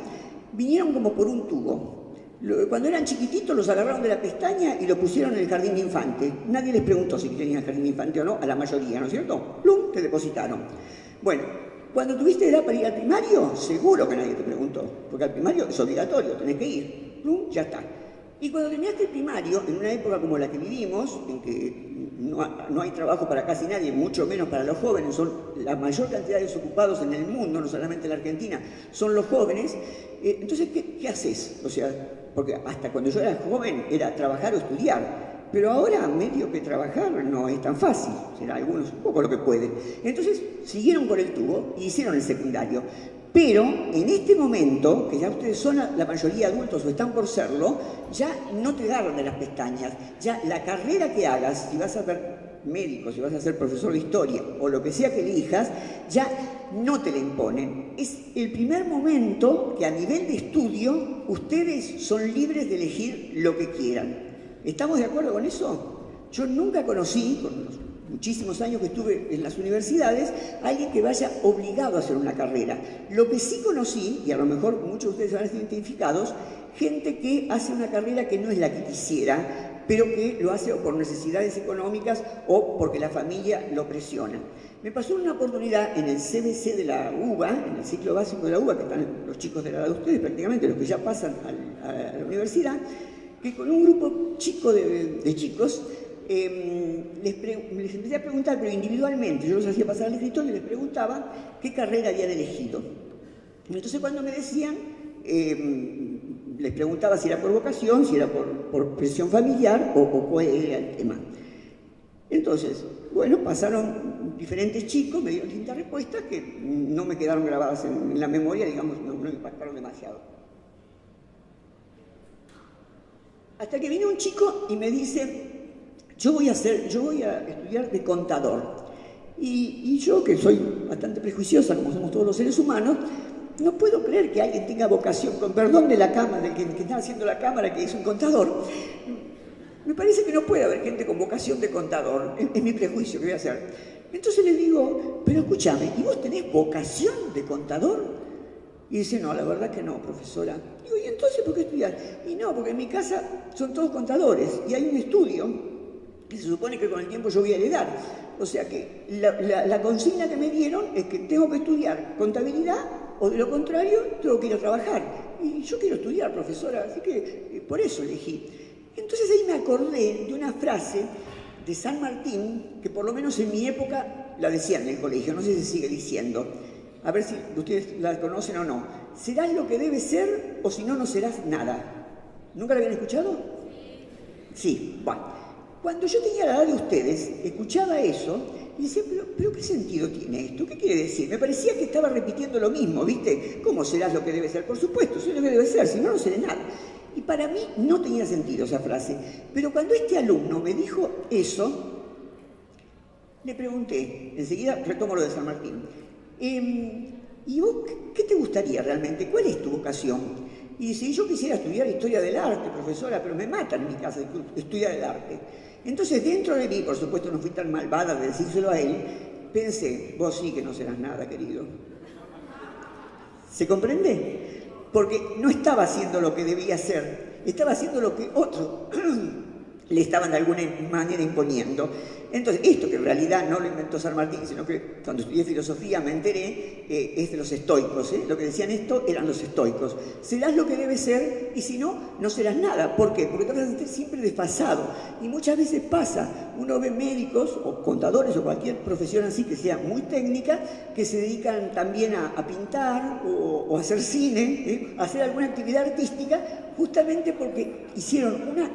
vinieron como por un tubo. Cuando eran chiquititos los agarraron de la pestaña y lo pusieron en el jardín de infante. Nadie les preguntó si querían el jardín de infante o no, a la mayoría, ¿no es cierto? ¡Plum! Te depositaron. Bueno, cuando tuviste edad para ir al primario, seguro que nadie te preguntó, porque al primario es obligatorio, tenés que ir. ¡Plum! Ya está. Y cuando terminaste el primario, en una época como la que vivimos, en que no hay trabajo para casi nadie, mucho menos para los jóvenes, son la mayor cantidad de desocupados en el mundo, no solamente en la Argentina, son los jóvenes. Entonces, ¿qué haces? O sea, porque hasta cuando yo era joven era trabajar o estudiar, pero ahora medio que trabajar no es tan fácil, será algunos un poco lo que pueden. Entonces siguieron con el tubo y hicieron el secundario. Pero en este momento, que ya ustedes son la mayoría adultos o están por serlo, ya no te agarran de las pestañas. Ya la carrera que hagas, si vas a ser médico, si vas a ser profesor de historia o lo que sea que elijas, ya no te la imponen. Es el primer momento que a nivel de estudio ustedes son libres de elegir lo que quieran. ¿Estamos de acuerdo con eso? Yo nunca conocí, con los muchísimos años que estuve en las universidades, alguien que vaya obligado a hacer una carrera. Lo que sí conocí, y a lo mejor muchos de ustedes van a estar identificados, gente que hace una carrera que no es la que quisiera, pero que lo hace o por necesidades económicas o porque la familia lo presiona. Me pasó una oportunidad en el CBC de la UBA, en el ciclo básico de la UBA, que están los chicos de la edad de ustedes, prácticamente los que ya pasan a la universidad, que con un grupo chico de chicos, les empecé a preguntar, pero individualmente, yo los hacía pasar al escritorio y les preguntaba qué carrera habían elegido. Entonces cuando me decían, les preguntaba si era por vocación, si era por presión familiar o cuál era el tema. Entonces, bueno, pasaron diferentes chicos, me dieron distintas respuestas que no me quedaron grabadas en la memoria, digamos, no me impactaron demasiado. Hasta que vino un chico y me dice, yo voy a estudiar de contador. Y yo, que soy bastante prejuiciosa, como somos todos los seres humanos, no puedo creer que alguien tenga vocación, con perdón de la cámara, del que está haciendo la cámara, que es un contador. Me parece que no puede haber gente con vocación de contador, es mi prejuicio que voy a hacer. Entonces le digo, pero escúchame, ¿y vos tenés vocación de contador? Y dice, no, la verdad que no, profesora. Digo, ¿y entonces por qué estudiar? Y no, porque en mi casa son todos contadores y hay un estudio que se supone que con el tiempo yo voy a heredar. O sea que la consigna que me dieron es que tengo que estudiar contabilidad o de lo contrario tengo que ir a trabajar. Y yo quiero estudiar, profesora, así que por eso elegí. Entonces ahí me acordé de una frase de San Martín, que por lo menos en mi época la decían en el colegio, no sé si sigue diciendo. A ver si ustedes la conocen o no. ¿Serás lo que debes ser o si no, no serás nada? ¿Nunca la habían escuchado? Sí, bueno. Cuando yo tenía la edad de ustedes, escuchaba eso y decía, pero ¿qué sentido tiene esto? ¿Qué quiere decir? Me parecía que estaba repitiendo lo mismo, ¿viste? ¿Cómo serás lo que debes ser? Por supuesto, soy lo que debe ser, si no, no seré nada. Y para mí no tenía sentido esa frase. Pero cuando este alumno me dijo eso, le pregunté, enseguida retomo lo de San Martín, ¿y vos qué te gustaría realmente? ¿Cuál es tu vocación? Y dice, yo quisiera estudiar Historia del Arte, profesora, pero me matan en mi casa de estudiar el arte. Entonces, dentro de mí, por supuesto, no fui tan malvada de decírselo a él, pensé, vos sí que no serás nada, querido. ¿Se comprende? Porque no estaba haciendo lo que debía hacer, estaba haciendo lo que otros le estaban de alguna manera imponiendo. Entonces, esto que en realidad no lo inventó San Martín, sino que cuando estudié filosofía me enteré, es de los estoicos. Lo que decían esto eran los estoicos. Serás lo que debes ser y si no, no serás nada. ¿Por qué? Porque te vas a sentir siempre desfasado. Y muchas veces pasa, uno ve médicos o contadores o cualquier profesión así que sea muy técnica, que se dedican también a pintar o a hacer cine, a hacer alguna actividad artística, justamente porque hicieron una...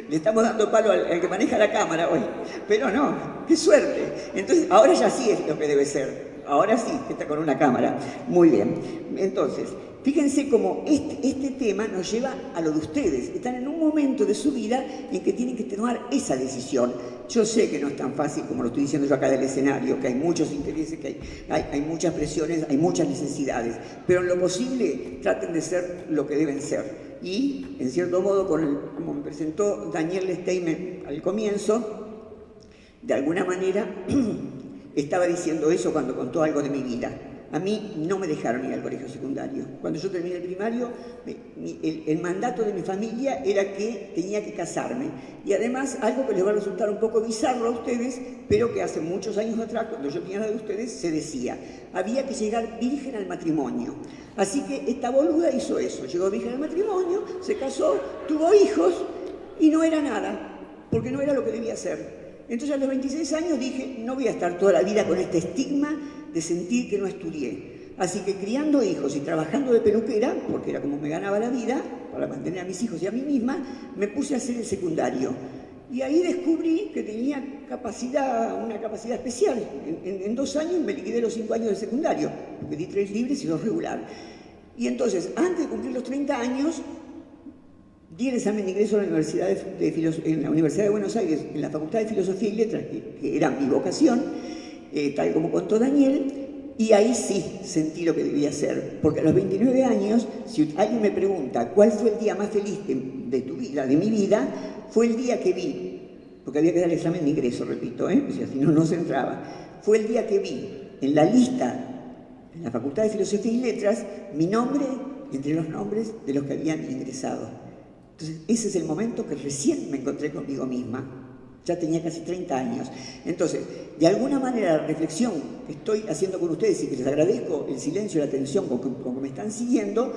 Le estamos dando palo al que maneja la cámara hoy, pero no, qué suerte. Entonces, ahora ya sí es lo que debe ser, ahora sí que está con una cámara. Muy bien, entonces, fíjense cómo este tema nos lleva a lo de ustedes. Están en un momento de su vida en que tienen que tomar esa decisión. Yo sé que no es tan fácil como lo estoy diciendo yo acá del escenario, que hay muchos intereses, que hay muchas presiones, hay muchas necesidades, pero en lo posible traten de ser lo que deben ser. Y, en cierto modo, como me presentó Daniel Steinman al comienzo, de alguna manera estaba diciendo eso cuando contó algo de mi vida. A mí no me dejaron ir al colegio secundario. Cuando yo terminé el primario, el mandato de mi familia era que tenía que casarme. Y además, algo que les va a resultar un poco bizarro a ustedes, pero que hace muchos años atrás, cuando yo tenía la de ustedes, se decía, había que llegar virgen al matrimonio. Así que esta boluda hizo eso, llegó virgen al matrimonio, se casó, tuvo hijos y no era nada, porque no era lo que debía ser. Entonces a los 26 años dije, no voy a estar toda la vida con este estigma de sentir que no estudié. Así que criando hijos y trabajando de peluquera, porque era como me ganaba la vida, para mantener a mis hijos y a mí misma, me puse a hacer el secundario. Y ahí descubrí que tenía una capacidad especial. En 2 años me liquidé los 5 años de secundario, porque di 3 libres y 2 regular. Y entonces, antes de cumplir los 30 años, di el examen de ingreso a la Universidad en la Universidad de Buenos Aires, en la Facultad de Filosofía y Letras, que era mi vocación, tal como contó Daniel, y ahí sí sentí lo que debía hacer. Porque a los 29 años, si alguien me pregunta cuál fue el día más feliz de tu vida, de mi vida, fue el día que vi, porque había que dar el examen de ingreso, repito, o sea, si no, no se entraba. Fue el día que vi en la lista, en la Facultad de Filosofía y Letras, mi nombre entre los nombres de los que habían ingresado. Entonces, ese es el momento que recién me encontré conmigo misma. Ya tenía casi 30 años. Entonces, de alguna manera, la reflexión que estoy haciendo con ustedes y que les agradezco el silencio y la atención con que me están siguiendo,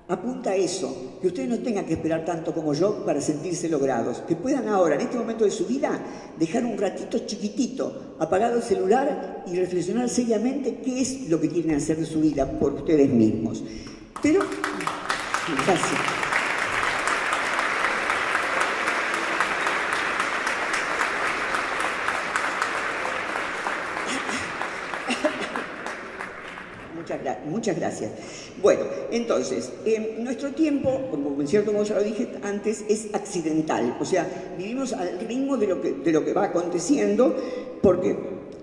apunta a eso, que ustedes no tengan que esperar tanto como yo para sentirse logrados, que puedan ahora, en este momento de su vida, dejar un ratito chiquitito, apagado el celular y reflexionar seriamente qué es lo que quieren hacer de su vida por ustedes mismos. Pero, gracias. Muchas gracias. Bueno, entonces, nuestro tiempo, como en cierto modo ya lo dije antes, es accidental. O sea, vivimos al ritmo de lo que va aconteciendo, porque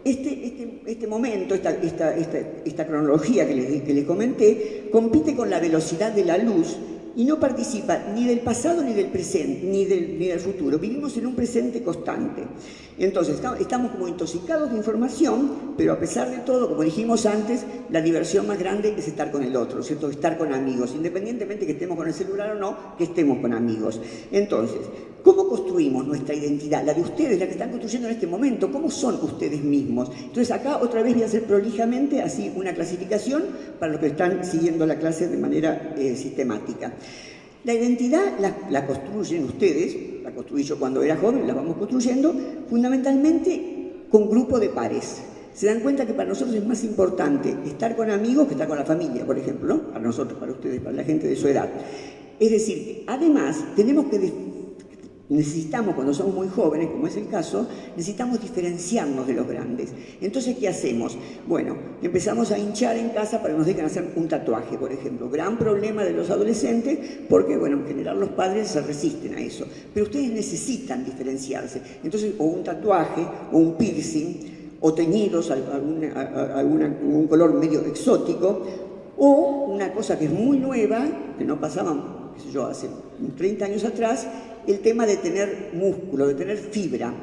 este momento, esta cronología que les comenté, compite con la velocidad de la luz y no participa ni del pasado ni del presente, ni del futuro. Vivimos en un presente constante. Entonces, estamos como intoxicados de información, pero a pesar de todo, como dijimos antes, la diversión más grande es estar con el otro, ¿cierto? Estar con amigos, independientemente que estemos con el celular o no, que estemos con amigos. Entonces, ¿cómo construimos nuestra identidad? La de ustedes, la que están construyendo en este momento, ¿cómo son ustedes mismos? Entonces, acá otra vez voy a hacer prolijamente así una clasificación para los que están siguiendo la clase de manera sistemática. La identidad la construyen ustedes la construí yo cuando era joven, la vamos construyendo, fundamentalmente con grupo de pares. Se dan cuenta que para nosotros es más importante estar con amigos que estar con la familia, por ejemplo, ¿no? Para nosotros, para ustedes, para la gente de su edad. Es decir, además, necesitamos, cuando somos muy jóvenes, como es el caso, necesitamos diferenciarnos de los grandes. Entonces, ¿qué hacemos? Bueno, empezamos a hinchar en casa para que nos dejen hacer un tatuaje, por ejemplo. Gran problema de los adolescentes porque, bueno, en general los padres se resisten a eso. Pero ustedes necesitan diferenciarse. Entonces, o un tatuaje, o un piercing, o teñidos, algún color medio exótico, o una cosa que es muy nueva, que no pasaba, qué sé yo, hace 30 años atrás, el tema de tener músculo, de tener fibra.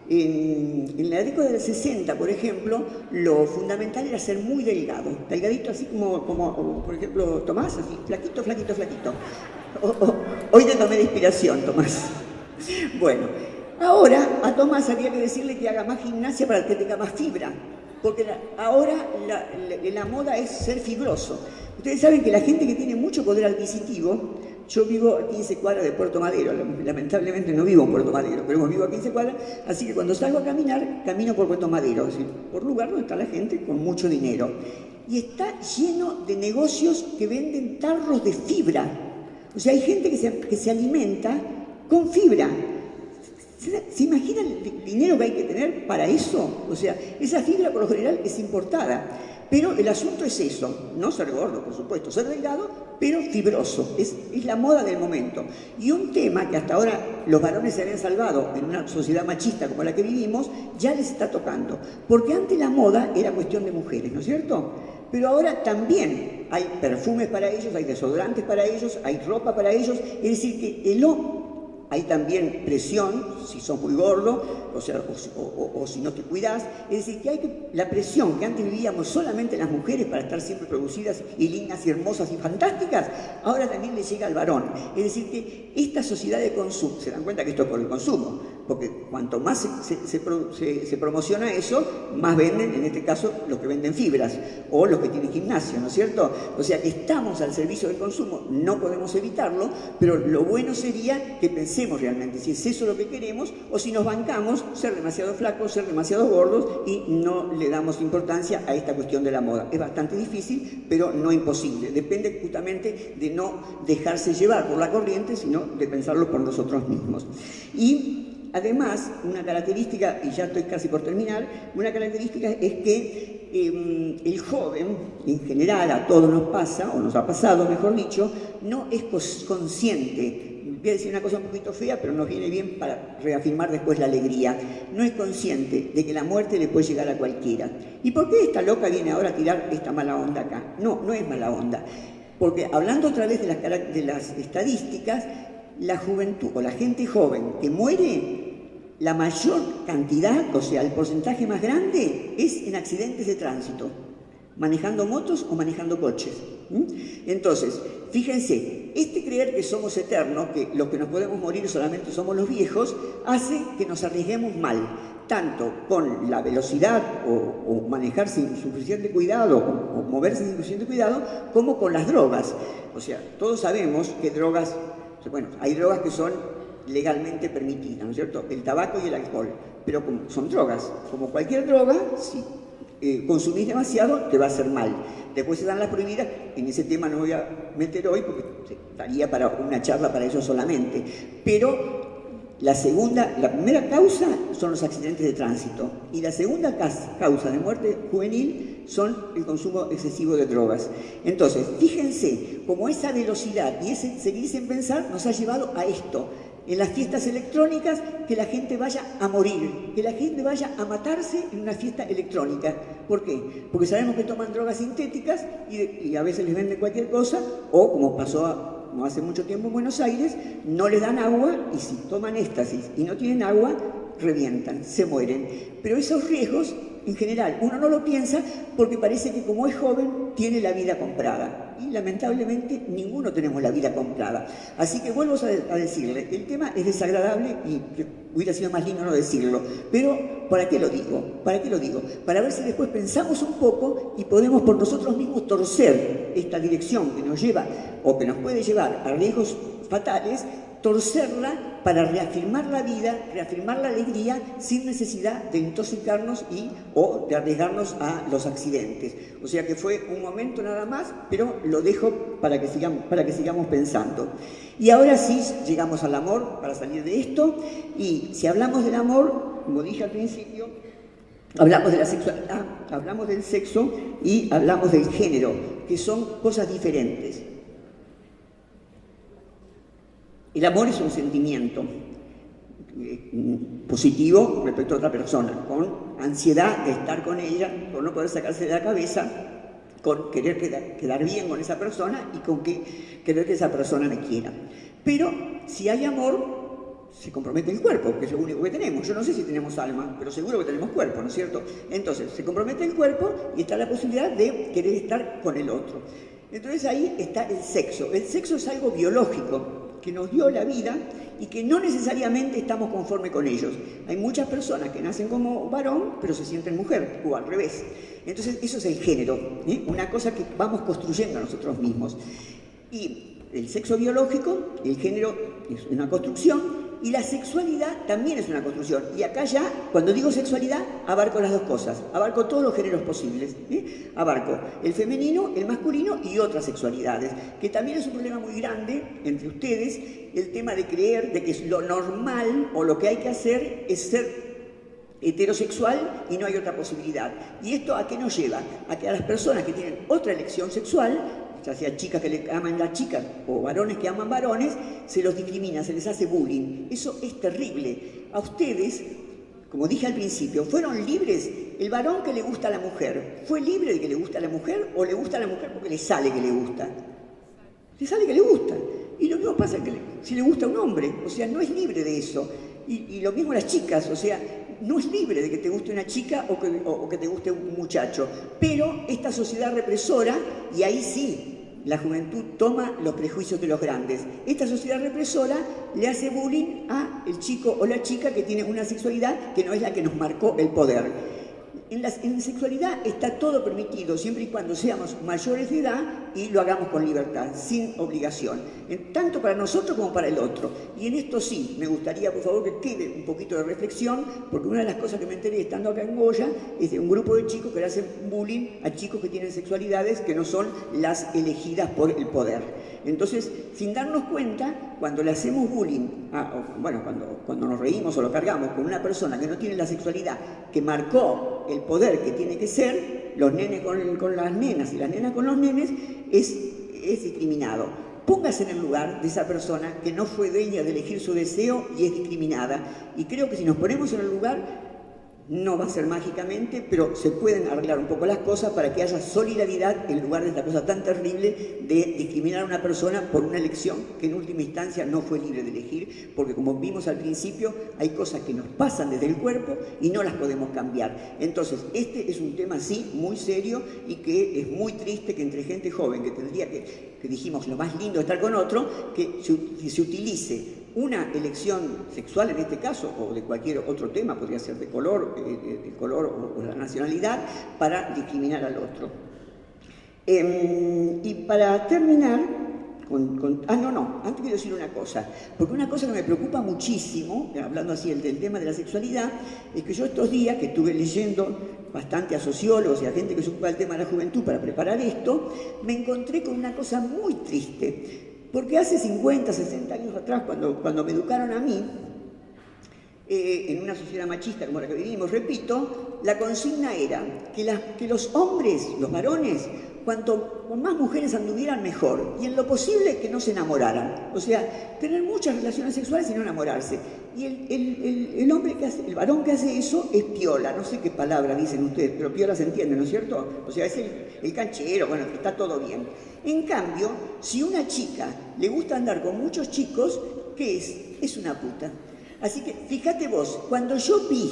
En la década del 60, por ejemplo, lo fundamental era ser muy delgado, delgadito así como por ejemplo, Tomás, así, flaquito, flaquito, flaquito. Hoy te tomé de inspiración, Tomás. Bueno. Ahora a Tomás había que decirle que haga más gimnasia para que tenga más fibra, porque ahora la moda es ser fibroso. Ustedes saben que la gente que tiene mucho poder adquisitivo, yo vivo a 15 cuadras de Puerto Madero, lamentablemente no vivo en Puerto Madero, pero vivo a 15 cuadras, así que cuando salgo a caminar, camino por Puerto Madero, es decir, por lugar donde está la gente con mucho dinero. Y está lleno de negocios que venden tarros de fibra. O sea, hay gente que se alimenta con fibra. ¿Se imaginan el dinero que hay que tener para eso? O sea, esa fibra por lo general es importada. Pero el asunto es eso, no ser gordo, por supuesto, ser delgado, pero fibroso. Es la moda del momento. Y un tema que hasta ahora los varones se habían salvado en una sociedad machista como la que vivimos, ya les está tocando. Porque antes la moda era cuestión de mujeres, ¿no es cierto? Pero ahora también hay perfumes para ellos, hay desodorantes para ellos, hay ropa para ellos. Es decir, que hay también presión, si sos muy gordo, o sea, o si no te cuidás. Es decir, que la presión que antes vivíamos solamente las mujeres para estar siempre producidas y lindas y hermosas y fantásticas, ahora también le llega al varón. Es decir, que esta sociedad de consumo, se dan cuenta que esto es por el consumo, porque cuanto más se promociona eso, más venden, en este caso, los que venden fibras o los que tienen gimnasio, ¿no es cierto? O sea, que estamos al servicio del consumo, no podemos evitarlo, pero lo bueno sería que pensemos realmente si es eso lo que queremos o si nos bancamos ser demasiado flacos, ser demasiado gordos y no le damos importancia a esta cuestión de la moda. Es bastante difícil, pero no imposible. Depende justamente de no dejarse llevar por la corriente, sino de pensarlo por nosotros mismos. Y además, una característica, y ya estoy casi por terminar, una característica es que el joven, en general, a todos nos pasa, o nos ha pasado, mejor dicho, no es consciente. Voy a decir una cosa un poquito fea, pero nos viene bien para reafirmar después la alegría. No es consciente de que la muerte le puede llegar a cualquiera. ¿Y por qué esta loca viene ahora a tirar esta mala onda acá? No, no es mala onda. Porque hablando otra vez de las estadísticas, la juventud o la gente joven que muere, la mayor cantidad, o sea, el porcentaje más grande es en accidentes de tránsito, manejando motos o manejando coches. Entonces, fíjense, creer que somos eternos, que los que nos podemos morir solamente somos los viejos, hace que nos arriesguemos mal, tanto con la velocidad o manejar sin suficiente cuidado o moverse sin suficiente cuidado, como con las drogas. O sea, todos sabemos que drogas, bueno, hay drogas que son legalmente permitidas, ¿no es cierto? El tabaco y el alcohol, pero son drogas, como cualquier droga, si consumís demasiado, te va a hacer mal. Después se dan las prohibidas, en ese tema no voy a meter hoy porque daría para una charla para eso solamente. Pero la primera causa son los accidentes de tránsito y la segunda causa de muerte juvenil son el consumo excesivo de drogas. Entonces, fíjense cómo esa velocidad y ese seguir sin pensar nos ha llevado a esto. En las fiestas electrónicas, que la gente vaya a morir, que la gente vaya a matarse en una fiesta electrónica. ¿Por qué? Porque sabemos que toman drogas sintéticas y a veces les venden cualquier cosa, o como pasó no hace mucho tiempo en Buenos Aires, no les dan agua y si toman éxtasis y no tienen agua, revientan, se mueren. Pero esos riesgos, en general, uno no lo piensa porque parece que como es joven, tiene la vida comprada. Y lamentablemente ninguno tenemos la vida comprada. Así que vuelvo a decirle, el tema es desagradable y hubiera sido más lindo no decirlo. Pero, ¿para qué lo digo? ¿Para qué lo digo? Para ver si después pensamos un poco y podemos por nosotros mismos torcer esta dirección que nos lleva o que nos puede llevar a riesgos fatales, torcerla para reafirmar la vida, reafirmar la alegría, sin necesidad de intoxicarnos o de arriesgarnos a los accidentes. O sea que fue un momento nada más, pero lo dejo para que sigamos pensando. Y ahora sí llegamos al amor, para salir de esto, y si hablamos del amor, como dije al principio, hablamos de la sexualidad, hablamos del sexo y hablamos del género, que son cosas diferentes. El amor es un sentimiento positivo respecto a otra persona, con ansiedad de estar con ella, con no poder sacarse de la cabeza, con querer quedar bien con esa persona y con querer que esa persona me quiera. Pero si hay amor, se compromete el cuerpo, que es lo único que tenemos. Yo no sé si tenemos alma, pero seguro que tenemos cuerpo, ¿no es cierto? Entonces, se compromete el cuerpo y está la posibilidad de querer estar con el otro. Entonces ahí está el sexo. El sexo es algo biológico que nos dio la vida y que no necesariamente estamos conformes con ellos. Hay muchas personas que nacen como varón, pero se sienten mujer, o al revés. Entonces, eso es el género, una cosa que vamos construyendo nosotros mismos. Y el sexo biológico, el género es una construcción, y la sexualidad también es una construcción. Y acá ya, cuando digo sexualidad, abarco las dos cosas. Abarco todos los géneros posibles. Abarco el femenino, el masculino y otras sexualidades. Que también es un problema muy grande entre ustedes, el tema de creer de que lo normal o lo que hay que hacer es ser heterosexual y no hay otra posibilidad. ¿Y esto a qué nos lleva? A que a las personas que tienen otra elección sexual, ya sea chicas que aman las chicas o varones que aman varones, se los discrimina, se les hace bullying. Eso es terrible. A ustedes, como dije al principio, fueron libres. El varón que le gusta a la mujer, ¿fue libre de que le gusta a la mujer o le gusta a la mujer porque le sale que le gusta? Le sale que le gusta. Y lo mismo pasa que si le gusta a un hombre, o sea, no es libre de eso. Y lo mismo las chicas, o sea, no es libre de que te guste una chica o que te guste un muchacho. Pero esta sociedad represora, y ahí sí, la juventud toma los prejuicios de los grandes. Esta sociedad represora le hace bullying al chico o la chica que tiene una sexualidad que no es la que nos marcó el poder. En la sexualidad está todo permitido, siempre y cuando seamos mayores de edad y lo hagamos con libertad, sin obligación, tanto para nosotros como para el otro. Y en esto sí, me gustaría, por favor, que quede un poquito de reflexión, porque una de las cosas que me enteré estando acá en Goya es de un grupo de chicos que le hacen bullying a chicos que tienen sexualidades que no son las elegidas por el poder. Entonces, sin darnos cuenta, cuando le hacemos bullying, cuando nos reímos o lo cargamos con una persona que no tiene la sexualidad que marcó el poder que tiene que ser, los nenes con las nenas y las nenas con los nenes, es discriminado. Póngase en el lugar de esa persona que no fue dueña de elegir su deseo y es discriminada. Y creo que si nos ponemos en el lugar, no va a ser mágicamente, pero se pueden arreglar un poco las cosas para que haya solidaridad en lugar de esta cosa tan terrible de discriminar a una persona por una elección que en última instancia no fue libre de elegir, porque como vimos al principio, hay cosas que nos pasan desde el cuerpo y no las podemos cambiar. Entonces, este es un tema sí muy serio y que es muy triste que entre gente joven que tendría que dijimos lo más lindo es estar con otro, que se utilice una elección sexual en este caso, o de cualquier otro tema, podría ser de color o la nacionalidad, para discriminar al otro. Y para terminar, antes quiero decir una cosa, porque una cosa que me preocupa muchísimo, hablando así del tema de la sexualidad, es que yo estos días que estuve leyendo bastante a sociólogos y a gente que se ocupa del tema de la juventud para preparar esto, me encontré con una cosa muy triste. Porque hace 50, 60 años atrás, cuando me educaron a mí, en una sociedad machista como la que vivimos, repito, la consigna era que los hombres, los varones, cuanto más mujeres anduvieran, mejor. Y en lo posible que no se enamoraran. O sea, tener muchas relaciones sexuales y no enamorarse. Y el varón que hace eso es piola. No sé qué palabra dicen ustedes, pero piola se entiende, ¿no es cierto? O sea, es el canchero, bueno, está todo bien. En cambio, si una chica le gusta andar con muchos chicos, ¿qué es? Es una puta. Así que, fíjate vos, cuando yo vi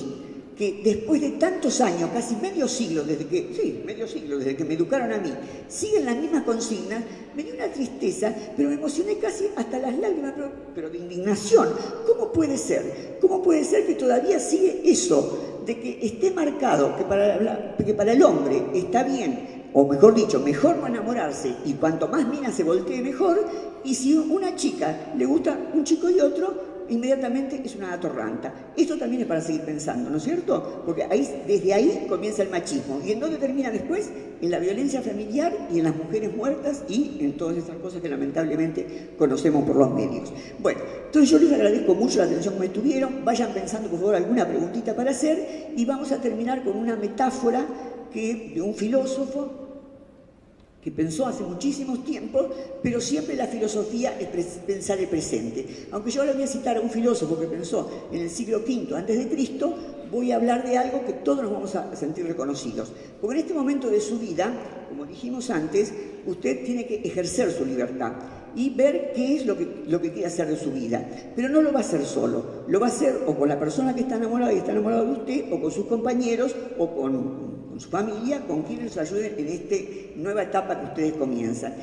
que después de tantos años, casi medio siglo desde que me educaron a mí, siguen las mismas consignas, me dio una tristeza, pero me emocioné casi hasta las lágrimas, pero de indignación. ¿Cómo puede ser? ¿Cómo puede ser que todavía sigue eso? De que esté marcado que para el hombre está bien o mejor dicho, mejor no enamorarse, y cuanto más mina se voltee mejor, y si una chica le gusta un chico y otro, inmediatamente es una atorranta. Esto también es para seguir pensando, ¿no es cierto? Porque desde ahí comienza el machismo. ¿Y en dónde termina después? En la violencia familiar y en las mujeres muertas y en todas estas cosas que lamentablemente conocemos por los medios. Bueno, entonces yo les agradezco mucho la atención que me tuvieron. Vayan pensando, por favor, alguna preguntita para hacer y vamos a terminar con una metáfora de un filósofo que pensó hace muchísimos tiempos, pero siempre la filosofía es pensar el presente. Aunque yo ahora voy a citar a un filósofo que pensó en el siglo V antes de Cristo, voy a hablar de algo que todos nos vamos a sentir reconocidos. Porque en este momento de su vida, como dijimos antes, usted tiene que ejercer su libertad y ver qué es lo que quiere hacer de su vida. Pero no lo va a hacer solo, lo va a hacer o con la persona que está enamorada y está enamorada de usted, o con sus compañeros, o con su familia, con quienes les ayuden en esta nueva etapa que ustedes comienzan.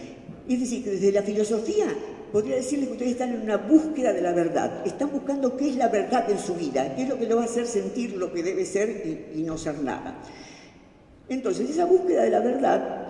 Es decir, que desde la filosofía podría decirles que ustedes están en una búsqueda de la verdad, están buscando qué es la verdad en su vida, qué es lo que lo va a hacer sentir lo que debe ser y no ser nada. Entonces, esa búsqueda de la verdad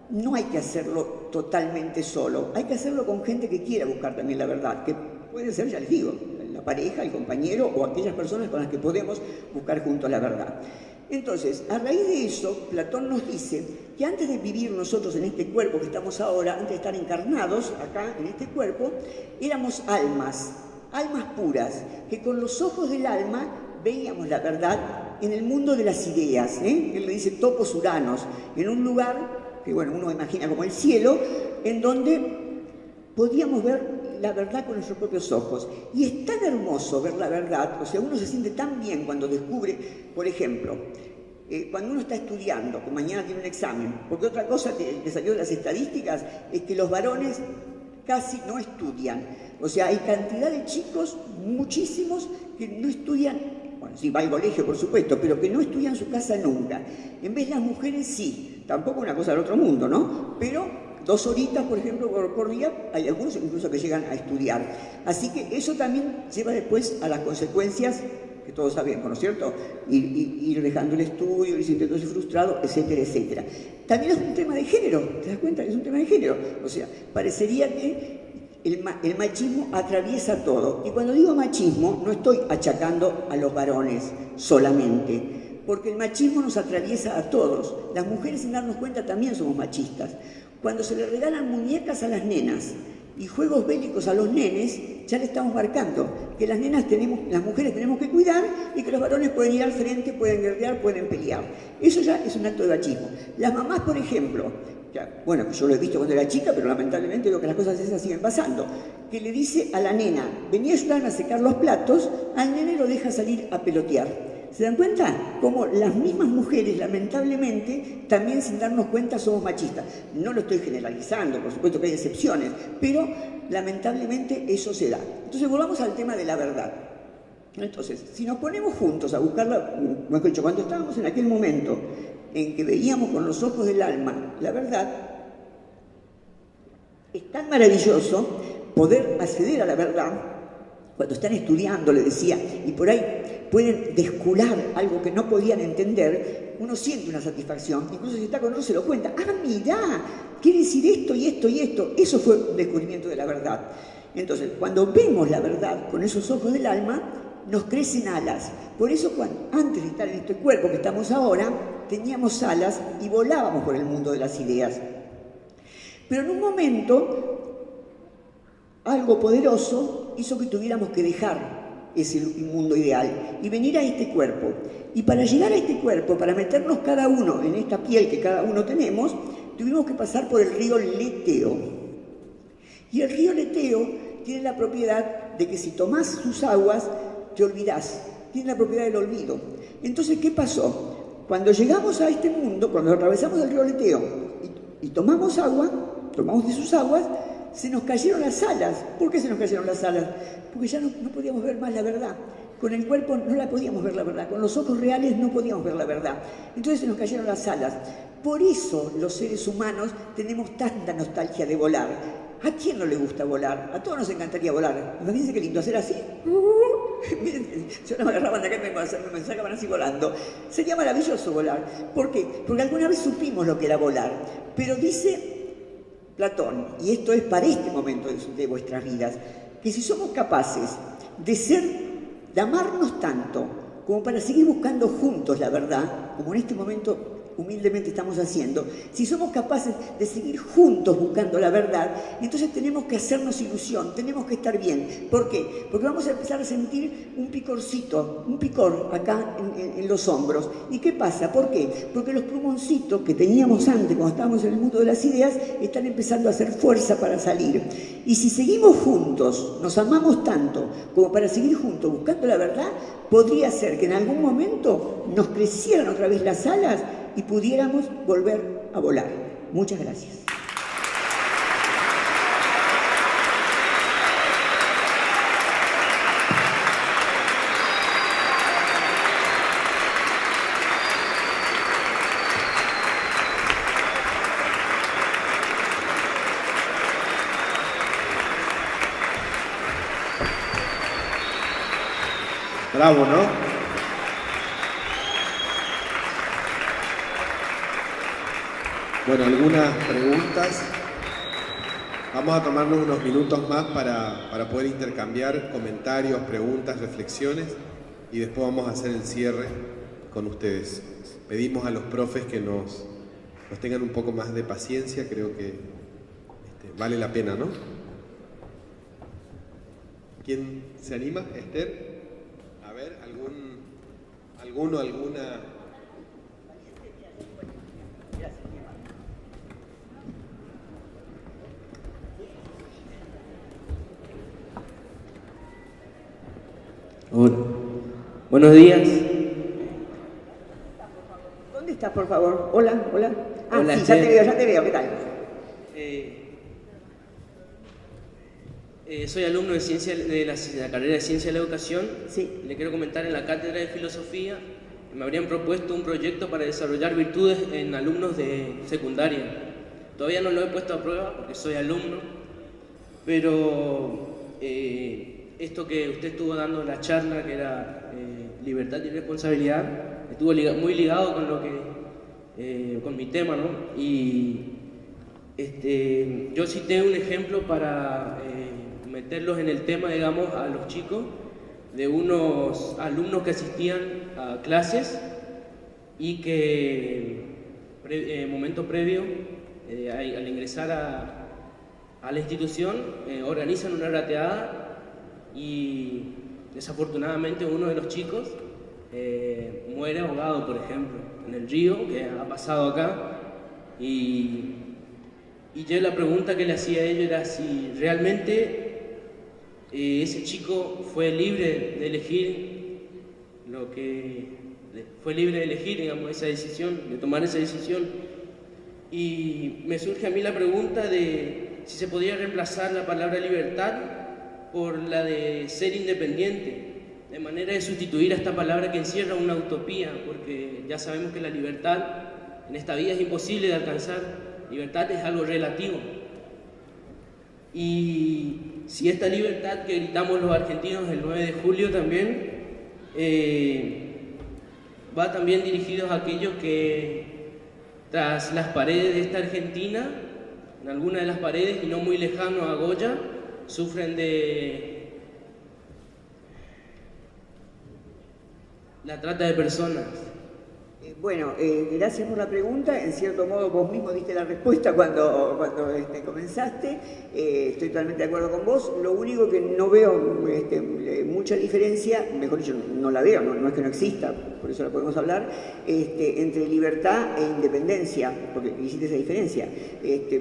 no hay que hacerlo totalmente solo, hay que hacerlo con gente que quiera buscar también la verdad, que puede ser, ya les digo, la pareja, el compañero o aquellas personas con las que podemos buscar juntos la verdad. Entonces, a raíz de eso, Platón nos dice que antes de vivir nosotros en este cuerpo que estamos ahora, antes de estar encarnados acá en este cuerpo, éramos almas puras, que con los ojos del alma veíamos la verdad en el mundo de las ideas. Él le dice topos uranos, en un lugar que, bueno, uno imagina como el cielo, en donde podíamos ver la verdad con nuestros propios ojos. Y es tan hermoso ver la verdad, o sea, uno se siente tan bien cuando descubre, por ejemplo, cuando uno está estudiando, que mañana tiene un examen, porque otra cosa que salió de las estadísticas es que los varones casi no estudian. O sea, hay cantidad de chicos, muchísimos, que no estudian, bueno, sí, va al colegio, por supuesto, pero que no estudian su casa nunca. En vez de las mujeres, sí, tampoco una cosa del otro mundo, ¿no? Pero 2 horitas, por ejemplo, por día, hay algunos incluso que llegan a estudiar. Así que eso también lleva después a las consecuencias que todos sabemos, ¿no es cierto? Ir dejando el estudio, ir sintiéndose frustrado, etcétera, etcétera. También es un tema de género, ¿te das cuenta? Es un tema de género. O sea, parecería que el machismo atraviesa todo. Y cuando digo machismo, no estoy achacando a los varones solamente, porque el machismo nos atraviesa a todos. Las mujeres, sin darnos cuenta, también somos machistas. Cuando se le regalan muñecas a las nenas y juegos bélicos a los nenes, ya le estamos marcando que las mujeres tenemos que cuidar y que los varones pueden ir al frente, pueden guerrear, pueden pelear. Eso ya es un acto de machismo. Las mamás, por ejemplo, bueno, yo lo he visto cuando era chica, pero lamentablemente veo que las cosas esas siguen pasando, que le dice a la nena, vení a ayudarme a secar los platos, al nene lo deja salir a pelotear. ¿Se dan cuenta? Como las mismas mujeres, lamentablemente, también sin darnos cuenta somos machistas. No lo estoy generalizando, por supuesto que hay excepciones, pero lamentablemente eso se da. Entonces volvamos al tema de la verdad. Entonces, si nos ponemos juntos a buscarla, mejor dicho, cuando estábamos en aquel momento en que veíamos con los ojos del alma la verdad, es tan maravilloso poder acceder a la verdad. Cuando están estudiando, le decía, y por ahí pueden descular algo que no podían entender, uno siente una satisfacción, incluso si está con otro se lo cuenta. ¡Ah, mirá! Quiere decir esto y esto y esto. Eso fue un descubrimiento de la verdad. Entonces, cuando vemos la verdad con esos ojos del alma, nos crecen alas. Por eso, antes de estar en este cuerpo que estamos ahora, teníamos alas y volábamos por el mundo de las ideas. Pero en un momento, algo poderoso hizo que tuviéramos que dejar ese mundo ideal y venir a este cuerpo. Y para llegar a este cuerpo, para meternos cada uno en esta piel que cada uno tenemos, tuvimos que pasar por el río Leteo. Y el río Leteo tiene la propiedad de que si tomás sus aguas, te olvidás. Tiene la propiedad del olvido. Entonces, ¿qué pasó? Cuando llegamos a este mundo, cuando atravesamos el río Leteo y tomamos agua, tomamos de sus aguas, se nos cayeron las alas. ¿Por qué se nos cayeron las alas? Porque ya no podíamos ver más la verdad. Con el cuerpo no la podíamos ver la verdad. Con los ojos reales no podíamos ver la verdad. Entonces se nos cayeron las alas. Por eso los seres humanos tenemos tanta nostalgia de volar. ¿A quién no le gusta volar? A todos nos encantaría volar. Imagínense qué lindo hacer así. Yo no me agarraban de acá y me sacaban así volando. Sería maravilloso volar. ¿Por qué? Porque alguna vez supimos lo que era volar. Pero dice Platón, y esto es para este momento de vuestras vidas, que si somos capaces de amarnos tanto como para seguir buscando juntos la verdad, como en este momento humildemente estamos haciendo, si somos capaces de seguir juntos buscando la verdad, entonces tenemos que hacernos ilusión, tenemos que estar bien. ¿Por qué? Porque vamos a empezar a sentir un picorcito, un picor acá en los hombros. ¿Y qué pasa? ¿Por qué? Porque los plumoncitos que teníamos antes, cuando estábamos en el mundo de las ideas, están empezando a hacer fuerza para salir. Y si seguimos juntos, nos amamos tanto como para seguir juntos buscando la verdad, podría ser que en algún momento nos crecieran otra vez las alas y pudiéramos volver a volar. Muchas gracias. Bravo, ¿no? Bueno, algunas preguntas. Vamos a tomarnos unos minutos más para poder intercambiar comentarios, preguntas, reflexiones y después vamos a hacer el cierre con ustedes. Pedimos a los profes que nos tengan un poco más de paciencia, creo que vale la pena, ¿no? ¿Quién se anima? Esther. A ver, alguna... Hola. Buenos días. ¿Dónde estás, por favor? Hola, hola. Ah, Hola, sí, ya te veo, ¿qué tal? Soy alumno de la carrera de Ciencia de la Educación. Sí. Le quiero comentar, en la cátedra de Filosofía me habrían propuesto un proyecto para desarrollar virtudes en alumnos de secundaria. Todavía no lo he puesto a prueba porque soy alumno, pero esto que usted estuvo dando en la charla, que era libertad y responsabilidad, estuvo muy ligado con lo que con mi tema, ¿no? Y yo cité un ejemplo para meterlos en el tema, digamos, a los chicos, de unos alumnos que asistían a clases y que momento previo al ingresar a la institución organizan una rateada y desafortunadamente uno de los chicos muere ahogado, por ejemplo, en el río, que ha pasado acá. Y yo la pregunta que le hacía a ellos era si realmente ese chico fue libre de elegir digamos, esa decisión, de tomar esa decisión. Y me surge a mí la pregunta de si se podía reemplazar la palabra libertad por la de ser independiente, de manera de sustituir a esta palabra que encierra una utopía, porque ya sabemos que la libertad en esta vida es imposible de alcanzar. Libertad es algo relativo. Y si esta libertad que gritamos los argentinos el 9 de julio también va también dirigidos a aquellos que tras las paredes de esta Argentina, en alguna de las paredes y no muy lejano a Goya, sufren de la trata de personas. Bueno, gracias por la pregunta. En cierto modo vos mismo diste la respuesta cuando comenzaste. Estoy totalmente de acuerdo con vos. Lo único que no veo mucha diferencia, mejor dicho, no la veo, no es que no exista, por eso la podemos hablar, entre libertad e independencia, porque hiciste esa diferencia.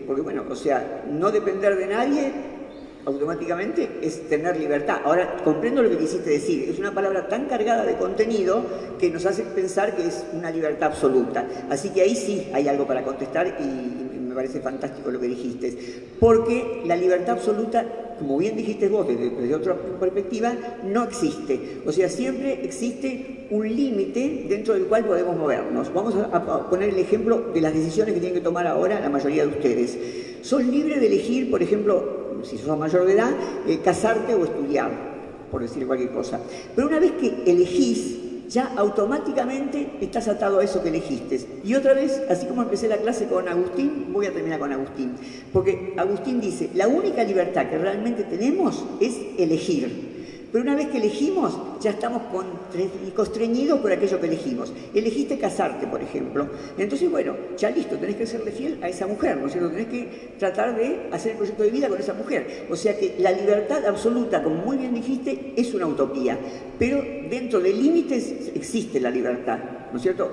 Porque bueno, o sea, no depender de nadie automáticamente es tener libertad. Ahora, comprendo lo que quisiste decir. Es una palabra tan cargada de contenido que nos hace pensar que es una libertad absoluta. Así que ahí sí hay algo para contestar y me parece fantástico lo que dijiste. Porque la libertad absoluta, como bien dijiste vos desde otra perspectiva, no existe. O sea, siempre existe un límite dentro del cual podemos movernos. Vamos a poner el ejemplo de las decisiones que tienen que tomar ahora la mayoría de ustedes. Sos libre de elegir, por ejemplo, si sos mayor de edad, casarte o estudiar. por decir cualquier cosa. Pero una vez que elegís, ya automáticamente estás atado a eso que elegiste. Y otra vez, así como empecé la clase con Agustín, voy a terminar con Agustín. Porque Agustín dice, la única libertad que realmente tenemos es elegir. Pero una vez que elegimos, ya estamos constreñidos por aquello que elegimos. Elegiste casarte, por ejemplo. Entonces, bueno, ya listo, tenés que serle fiel a esa mujer, ¿no es cierto? Tenés que tratar de hacer el proyecto de vida con esa mujer. O sea que la libertad absoluta, como muy bien dijiste, es una utopía. Pero dentro de límites existe la libertad, ¿no es cierto?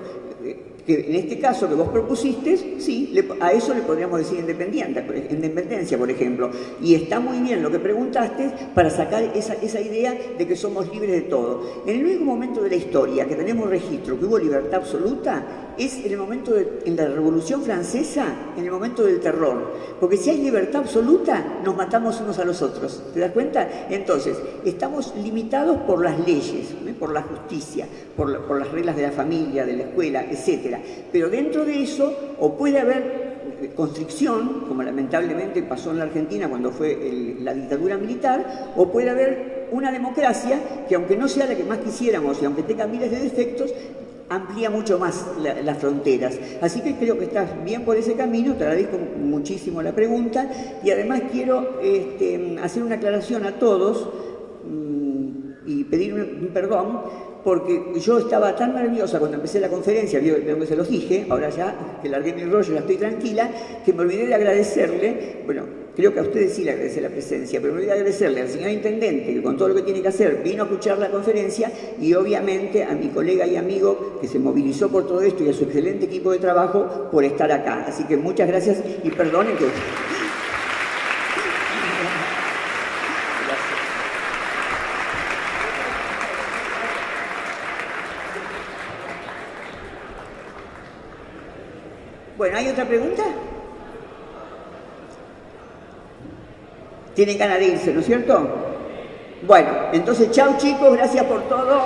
Que en este caso que vos propusiste, sí, a eso le podríamos decir independencia, por ejemplo. Y está muy bien lo que preguntaste para sacar esa idea de que somos libres de todo. En el único momento de la historia que tenemos registro que hubo libertad absoluta es en el momento en la Revolución Francesa, en el momento del terror. Porque si hay libertad absoluta, nos matamos unos a los otros. ¿Te das cuenta? Entonces, estamos limitados por las leyes, por la justicia, por las reglas de la familia, de la escuela, etc. Pero dentro de eso, o puede haber constricción, como lamentablemente pasó en la Argentina cuando fue la dictadura militar, o puede haber una democracia que, aunque no sea la que más quisiéramos y aunque tenga miles de defectos, amplía mucho más las fronteras. Así que creo que estás bien por ese camino, te agradezco muchísimo la pregunta y además quiero hacer una aclaración a todos y pedir un perdón, porque yo estaba tan nerviosa cuando empecé la conferencia, veo que se los dije, ahora ya que largué mi rollo, ya estoy tranquila, que me olvidé de agradecerle, bueno, creo que a ustedes sí le agradece la presencia, pero me olvidé de agradecerle al señor Intendente, que con todo lo que tiene que hacer vino a escuchar la conferencia, y obviamente a mi colega y amigo que se movilizó por todo esto y a su excelente equipo de trabajo por estar acá. Así que muchas gracias y perdonen que... Bueno, ¿hay otra pregunta? Tienen ganas de irse, ¿no es cierto? Bueno, entonces chao chicos, gracias por todo.